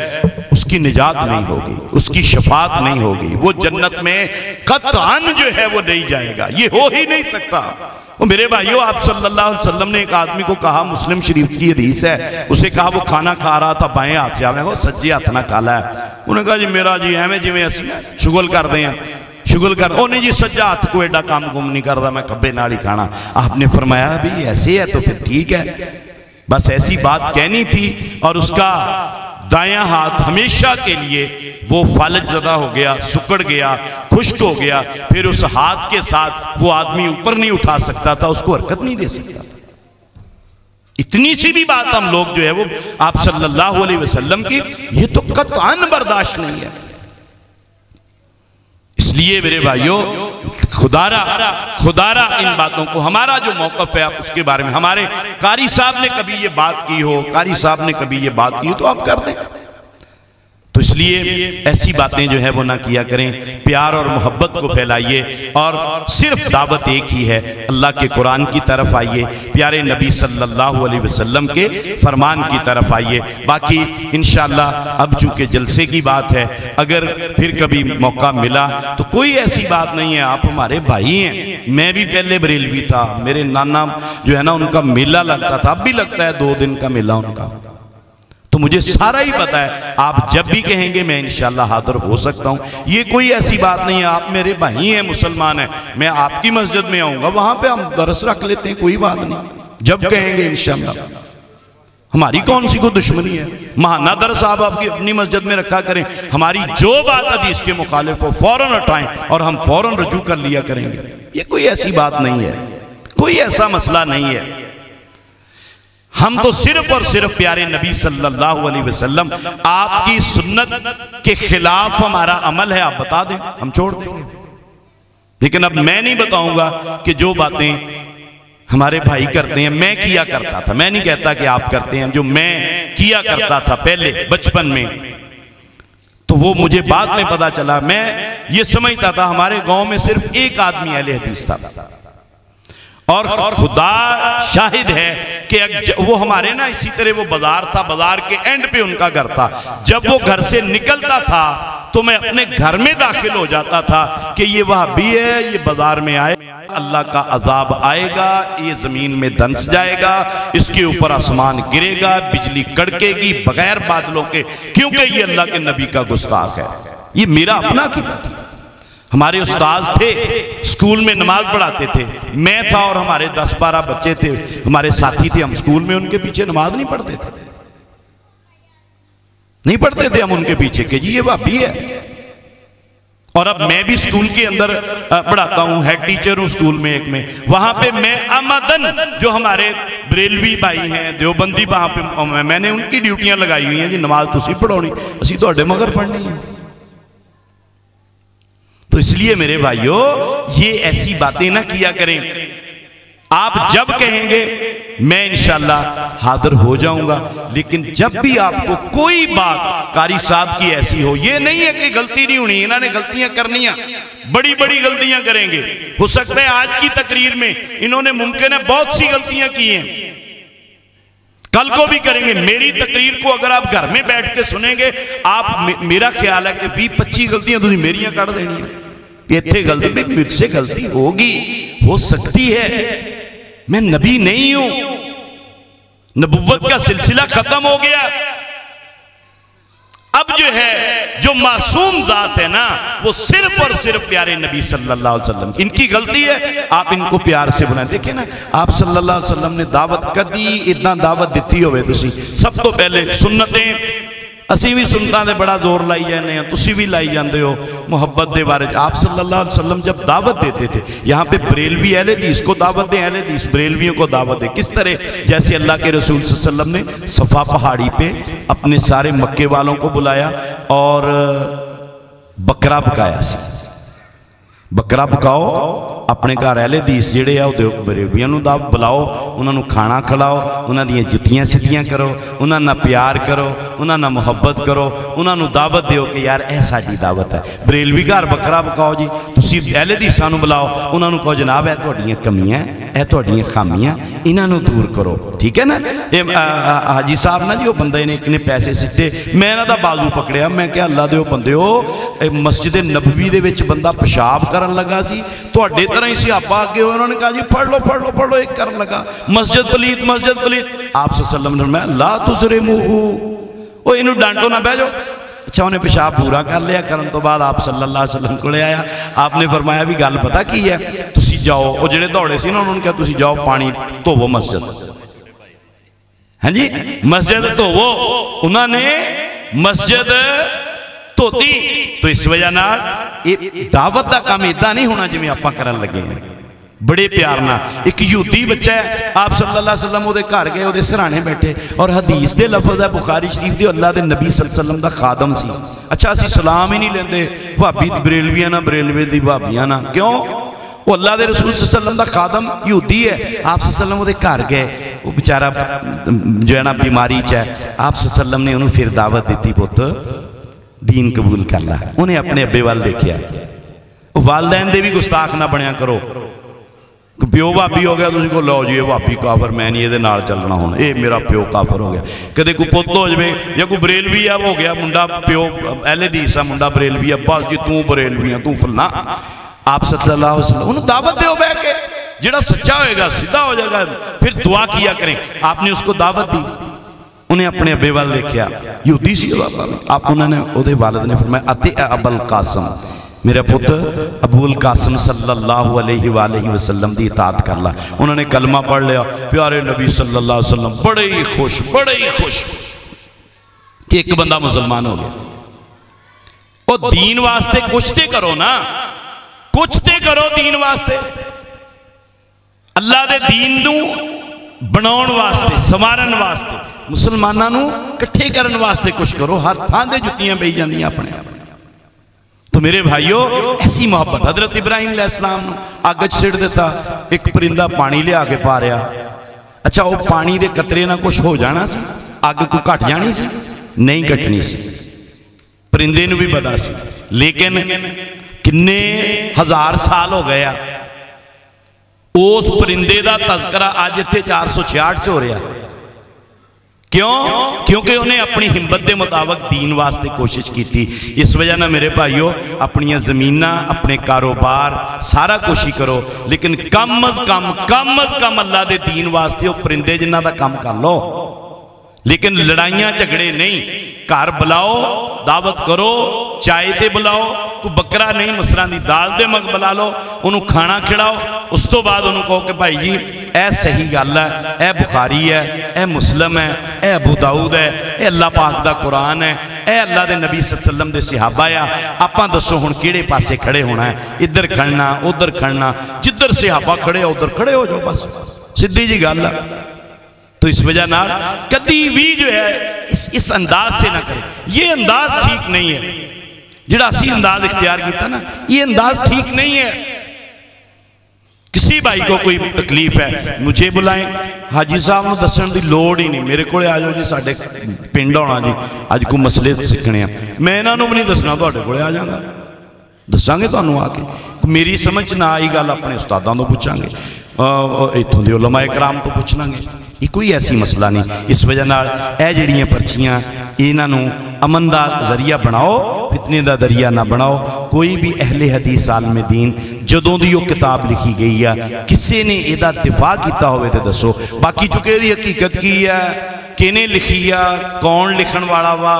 उसकी निजात नहीं होगी, उसकी शफात नहीं होगी, वो जन्नत में कतआन जो है वो नहीं जाएगा, ये हो ही नहीं सकता। वो मेरे भाइयों, आप सल्लल्लाहु अलैहि वसल्लम ने एक आदमी को कहा, मुस्लिम शरीफ की हदीस है, उसे कहा वो खाना खा रहा था बाएं हाथ से, आवे सज्जे हाथ ना खा ला है। उन्होंने कहा जी मेरा जी एवं जिमें असी शुगल करते हैं, शुगल कर ओ नहीं जी सज्जा हाथ को एडा काम गुम नहीं करता, मैं खब्बे नाल ही खाना। आपने फरमाया भी ऐसे है तो फिर ठीक है, बस ऐसी बात कहनी थी और उसका दायां हाथ हमेशा के लिए वो फालज ज़दा हो गया, सुकड़ गया, खुश्क हो गया, फिर उस हाथ के साथ वो आदमी ऊपर नहीं उठा सकता था, उसको हरकत नहीं दे सकता था। इतनी सी भी बात हम लोग जो है वो आप सल्लल्लाहु अलैहि वसल्लम की, ये तो कतआन बर्दाश्त नहीं है। इसलिए मेरे भाइयों, खुदारा इन बातों को, हमारा जो मौक़िफ़ है उसके बारे में, हमारे कारी साहब ने कभी ये बात की हो, कारी साहब ने कभी ये बात की हो तो आप कर दें। तो इसलिए ऐसी बातें जो है वो ना किया करें, प्यार और मोहब्बत को फैलाइए और सिर्फ दावत एक ही है, अल्लाह के कुरान की तरफ आइए, प्यारे नबी सल्लल्लाहु अलैहि वसल्लम के फरमान की तरफ आइए। बाकी इंशाअल्लाह अब चूँकि जलसे की बात है, अगर फिर कभी मौका मिला तो कोई ऐसी बात नहीं है, आप हमारे भाई हैं, मैं भी पहले बरेलवी था, मेरे नाना जो है ना उनका मेला लगता था, अब भी लगता है 2 दिन का मेला उनका, तो मुझे सारा ही पता है। आप जब भी कहेंगे मैं इंशाल्लाह हाजिर हो सकता हूँ, ये कोई ऐसी बात नहीं है, आप मेरे भाई हैं, मुसलमान हैं, मैं आपकी मस्जिद में आऊँगा, वहाँ पे हम दरस रख लेते हैं, कोई बात नहीं, जब कहेंगे इंशाल्लाह, हमारी कौन सी को दुश्मनी है। महाना दरस आप आपकी अपनी मस्जिद में रखा करें, हमारी जो बात हदीस के मुखालिफ हो फौरन हटाएं और हम फौरन रजू कर लिया करेंगे, ये कोई ऐसी बात नहीं है, कोई ऐसा मसला नहीं है। हम तो सिर्फ और सिर्फ प्यारे नबी सल्लल्लाहु अलैहि वसल्लम आपकी सुन्नत के खिलाफ हमारा अमल है, आप बता दें हम छोड़ देंगे। लेकिन अब मैं नहीं बताऊंगा कि जो बातें हमारे भाई करते हैं मैं किया करता था, मैं नहीं कहता कि आप करते हैं, जो मैं किया करता था पहले बचपन में, तो वो मुझे बाद में पता चला। मैं ये समझता था हमारे गांव में सिर्फ एक आदमी अहले हदीस था, और खुदा शाहिद है कि वो हमारे ना इसी तरह वो बाजार था, बाजार के एंड पे उनका घर था, जब वो घर से निकलता था तो मैं अपने घर में दाखिल हो जाता था कि ये वहाबी है, ये बाजार में आए, अल्लाह का अजाब आएगा, ये जमीन में धंस जाएगा, इसके ऊपर आसमान गिरेगा, बिजली कड़केगी बगैर बादलों के, क्योंकि ये अल्लाह के नबी का गुस्ताख है। ये मेरा अपना अकीदा था। हमारे उस्ताद थे, स्कूल में नमाज पढ़ाते थे, मैं था और हमारे 10-12 बच्चे थे, हमारे साथी थे, हम स्कूल में उनके पीछे नमाज नहीं पढ़ते थे, नहीं पढ़ते थे हम उनके पीछे कि जी ये वहाबी है। और अब मैं भी स्कूल के अंदर पढ़ाता हूँ, हेड टीचर हूँ स्कूल में एक में, वहां पे मैं आमदन जो हमारे बरेलवी भाई हैं, देवबंदी, वहां पे मैंने उनकी ड्यूटियां लगाई हुई हैं, जी नमाज तुसी पढ़ानी, असी तुहाडे मगर पढ़नी है। तो इसलिए मेरे भाइयों ये ऐसी बातें ना किया करें, आप जब कहेंगे मैं इंशाल्लाह हाजिर हो जाऊंगा। लेकिन जब भी आपको कोई बात कारी साहब की ऐसी हो, ये नहीं है कि गलती नहीं होनी, इन्होंने गलतियां करनी है, बड़ी बड़ी गलतियां करेंगे, हो सकता है आज की तकरीर में इन्होंने मुमकिन है बहुत सी गलतियां की हैं, कल को भी करेंगे। मेरी तकरीर को अगर आप घर में बैठ के सुनेंगे, आप मेरा ख्याल है कि 20-25 गलतियां तुझे मेरियां काट देनी है, इतने गलती मुझसे गलती होगी, हो सकती है, मैं नबी नहीं हूं, नबुव्वत का सिलसिला खत्म हो गया। अब जो है जो मासूम जात है ना, वो सिर्फ और सिर्फ प्यारे नबी सल्लल्लाहु अलैहि वसल्लम, इनकी गलती है, आप इनको प्यार से बुलाएं। देखिए ना, आप सल्लल्लाहु अलैहि वसल्लम ने दावत कदी इतना दावत दी होवे तुसी, सब तो पहले सुन्नतें असी भी सुन्नतां दे बड़ा जोर लाई जाने हैं, तुसी भी लाई जाते हो मुहब्बत के बारे। आप सल्लल्लाहु अलैहि वसल्लम जब दावत देते थे, यहाँ पे बरेलवी अहले हदीस को दावत दें, अहले हदीस बरेलवियों को दावत दें, किस तरह, जैसे अल्लाह के रसूल सल्लल्लाहु अलैहि वसल्लम ने सफ़ा पहाड़ी पे अपने सारे मक्के वालों को बुलाया और बकरा पकाया, बकरा पकाओ अपने घर अहले हदीस जेड़े आ बरेलवियां नूं बुलाओ, उन्होंने खाना खिलाओ, उन्होंने जुत्तियां सिद्धियां करो, उन्होंने प्यार करो, उन्होंने मुहब्बत करो, उन्होंने दावत दो कि यार यह साडी दावत है। बरेलवी घर बकरा पकाओ जी, तुसीं अहले हदीसां नूं बुलाओ, उन्होंने कहो जनाब यह तुहाडीआं कमियां, यह तुहाडीआं खामियां, इन्हों दूर करो। ठीक है ना। ये हाजी साहब ना जी वो बंदे ने एक ने पैसे सिੱਟੇ, मैं इन्हां दा बाजू पकड़िया, मैं क्या अल्लाह दे बंदिओ मस्जिद नबवी दे विच बंदा पेशाब करन लगा सी, तुहाडे तरह ही सियापा अगे होए, उन्होंने कहा जी फड़ लो फड़ लो फड़ लो, एक करन लगा मस्जिद पलीत मस्जिद पलीत। आप सल्लम ने मैं ला तुसरे मुँह वो इनू डांटो ना बह जाओ। अच्छा उन्हें पेशाब पूरा कर लिया, करन तो बाद आप सल्लल्लाहु अलैहि वसल्लम को आया, आपने फरमाया भी गल पता की है, तुसी जाओ, वो जेड़े दौड़े सी ना उन्होंने कहा तुसी जाओ पानी धोवो मस्जिद, हाँ जी मस्जिद धोवो, उन्होंने मस्जिद धोती। तो इस वजह नाल दावत का काम इदा नहीं होना जिवें आपां करन लगे हैं। बड़े प्यार ना एक यहूदी बच्चा है, आप सल्लल्लाहु अलैहि वसल्लम उहदे घर गए, उहदे सराहने बैठे और हदीस दे लफज है बुखारी शरीफ दे, अल्लाह दे नबी सल्लल्लाहु अलैहि वसल्लम दा खादम सी। अच्छा असीं सलाम ही नहीं लेंदे, भाभी बरेलवियां ना बरेलवे दी भाभियां ना, क्यों? वो अल्लाह दे रसूल सल्लल्लाहु अलैहि वसल्लम दा खादम यहूदी है। आप सल्लल्लाहु अलैहि वसल्लम उहदे घर गए, वो बेचारा जो है ना बीमारी च है, आप सल्लल्लाहु अलैहि वसल्लम ने उन्होंने फिर दावत दी, पुत दीन कबूल कर ला। उन्हें अपने अब्बे वाल देखिया, वालदैन दे भी गुस्ताख ना बनया करो, प्यो भाभी हो गया तुम को लो जी ये भाभी काफर, मैं नहीं ये नाल चलना, हूँ ये मेरा प्यो काफर हो गया। कदे कोई पुत हो जाए या कोई बरेलवी है हो गया मुंडा, प्यो अहले हदीस है मुंडा बरेलवी है, बस जी तू बरेलवी है तू फलना। आप सल्लल्लाहु अलैहि वसल्लम उन्हें दावत दो बह के, जिहड़ा सच्चा होएगा सीधा हो जाएगा, फिर दुआ किया करें। आपने उसको दावत दी, उन्हें अपने अब्बे वाल देखा, यहूदी सी आप, उन्होंने उहदे वालिद ने फरमाया अति अबुल कासिम, मेरा पुत्र अबुल कासिम सल्लल्लाहु अलैहि वसल्लम की इताअत कर ला। उन्होंने कलमा पढ़ लिया, प्यारे नबी सल्लल्लाहु अलैहि वसल्लम बड़े ही खुश कि एक बंदा मुसलमान हो गया। और दीन वास्ते कुछ तो करो ना, कुछ तो करो दीन वास्ते, अल्लाह दे दीन नूं बनाउण वास्ते, संवारन वास्ते, मुसलमानों नूं इकट्ठे करन वास्ते कुछ करो। हर थां ते जुत्तियां पई जांदियां अपने। तो मेरे भाइयों ऐसी मोहब्बत, हजरत इब्राहिम अलैहिस्सलाम नूं अग च सिट दिता, एक परिंदा पानी लिया के पा रहा। अच्छा वो पानी के कतरे ना कुछ हो जाना सी, अग को घट जानी सी? नहीं घटनी सी, परिंदे नूं भी पता सी। लेकिन किन्ने हजार साल हो गया उस परिंदे का तस्करा अज इत्थे 466 हो रहा। क्यों? क्योंकि उन्हें अपनी हिम्मत के मुताबिक दीन वास्ते कोशिश की थी। इस वजह ना मेरे भाइयों अपन जमीन, अपने कारोबार सारा कुछ ही करो, लेकिन कम अज कम अल्लाह के दीन वास्ते वो परिंदे जिन्हों का काम कर लो। लेकिन लड़ाइयां झगड़े नहीं, घर बुलाओ, दावत करो, चाय ते बुलाओ, कोई बकरा नहीं मसरां दी दाल दे मग बुला लो, उन्होंने खाना खिलाओ, उस तो बाद उन्होंने कहो कि भाई जी यह सही गल है, यह बुखारी है, यह मुस्लिम है, यह अबू दाऊद है, यह अल्लाह पाक दा कुरान है, यह अल्लाह दे नबी सल्लल्लाहु अलैहि वसल्लम दे सहाबा आ। आपां दसो हुण किहड़े पासे खड़े होना है, इधर खड़ना उधर खड़ना, जिधर सहाबा खड़े हो उधर खड़े हो जाओ, बस सीधी जी गल है। तो इस वजह नाल कभी भी जो है इस अंदाज से ना करें, ये अंदाज ठीक नहीं है। जिहड़ा असीं अंदाज इख्तियार किया ना, ये अंदाज ठीक नहीं है। किसी भाई को कोई तकलीफ है मुझे बुलाएं, हाजी साहब को दसन की लोड़ ही नहीं, मेरे को आ जाओ जी साडे पिंड आना जी, अज कोई मसले सीखने, मैं इन्हों भी नहीं दसना, तुहाडे कोले आ जाऊंगा, दसांगे तुहानूं आके। मेरी समझ ना आई गल अपने उस्तादां तो पूछांगे, इत्थों दे उलमा इकराम तो पूछ लांगे, ये कोई ऐसी मसला नहीं। इस वजह नाल यह जिहड़ियां पर्चियां इन्हों अमन का जरिया बनाओ, फितने का जरिया ना बनाओ। कोई भी अहले हदीस आलमे दीन जदों दी वो किताब लिखी गई है, किसी ने इसका दिफा किया होवे तो दसो। बाकी चुके दी हकीकत की है, किने लिखी है, कौन लिखण वाला वा,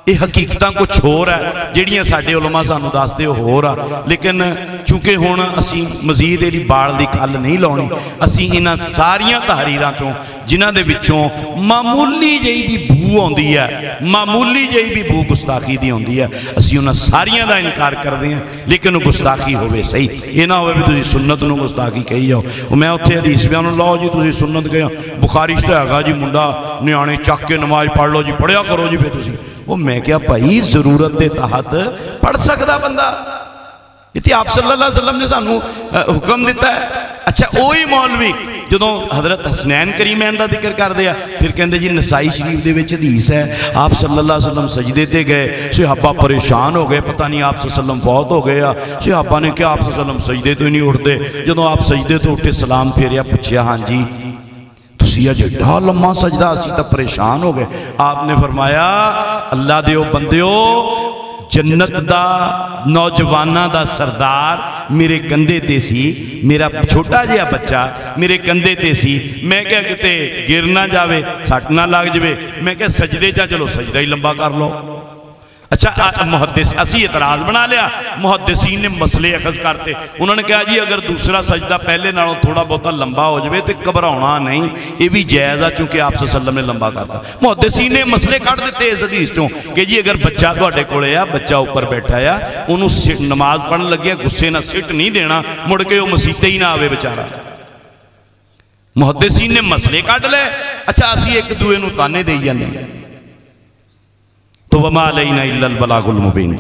ये हकीकत कुछ होर है, जिहड़ियां साडे उलमा सानू दसदे होर आ। लेकिन चूंकि हुण असीं मजीद इहदी बाल दी खल नहीं लाउणी, असीं इन्हां सारियां तहरीरां चों जिन्हां दे विचों मामूली जही भी बू आउंदी है, मामूली जही भी बू गुस्ताखी दी आउंदी है, असीं उन्हां सारियां दा इनकार करदे हां। लेकिन गुस्ताखी होवे सही, ये ना होवे भी तुसीं सुन्नत नूं गुस्ताखी कही जाओ। मैं उत्थे हदीस बयान लो जी तुसीं सुन्नत कही, बुखारी च हैगा जी मुंडा न्याणे चक के नमाज पढ़ लो जी, पढ़िया करो जी। फिर तुसीं वो मैं क्या भाई जरूरत के तहत पढ़ सकता बंदा, इतने आप सल्लल्लाहु अलैहि वसल्लम ने सानू हुक्म दिता है। अच्छा वही मौलवी जदों हज़रत हसनैन करीमैन का जिक्र करते हैं फिर कहते जी नसाई शरीफ के विच हदीस है आप सल्लल्लाहु अलैहि वसल्लम सजदे ते गए, सहाबा परेशान हो गए, पता नहीं आप सल्लम फौत हो गए आ। सहाबा ने कहा आप सल्लम सजदे तो ही नहीं उठते। जदों आप सजदे तो उठे सलाम फेरिया, पूछया हाँ जी तुसी अज एडा लम्मा सजदा, असी तो परेशान हो गए। आपने फरमाया अल्लाह दे ओ बंदिओ, जन्नत दा नौजवाना दा सरदार मेरे कंधे ते सी, मेरा छोटा जिहा बच्चा मेरे कंधे ते सी। मैं क्या किते गिर ना जावे, सट ना लग जाए। मैं क्या सजदे जा, चलो सजदा ही लंबा कर लो। अच्छा मुहद्दिस असी इतराज़ बना लिया, मुहद्दिसीन ने मसले अखज़ करते। उन्होंने कहा जी अगर दूसरा सजदा पहले नालों थोड़ा बहुता लंबा हो जाए तो घबराना नहीं, ये भी जायज़ आ चूँकि आप सल्लम ने लंबा करता। मुहद्दिसीन ने मसले कढ़ दिते इस हदीस चों कि जी अगर बच्चा तुहाडे कोले आ, बच्चा ऊपर बैठा आ, उन्होंने नमाज पढ़न लगे गुस्से ना सिट नहीं देना, मुड़ के वो मसीते ही ना आवे बेचारा। मुहद्दिसीन ने मसले कढ़ ले। अच्छा असी एक दूए नूं ताने देई जांदे, तो वमा अलैना इल्लल बलागुल मुबीन।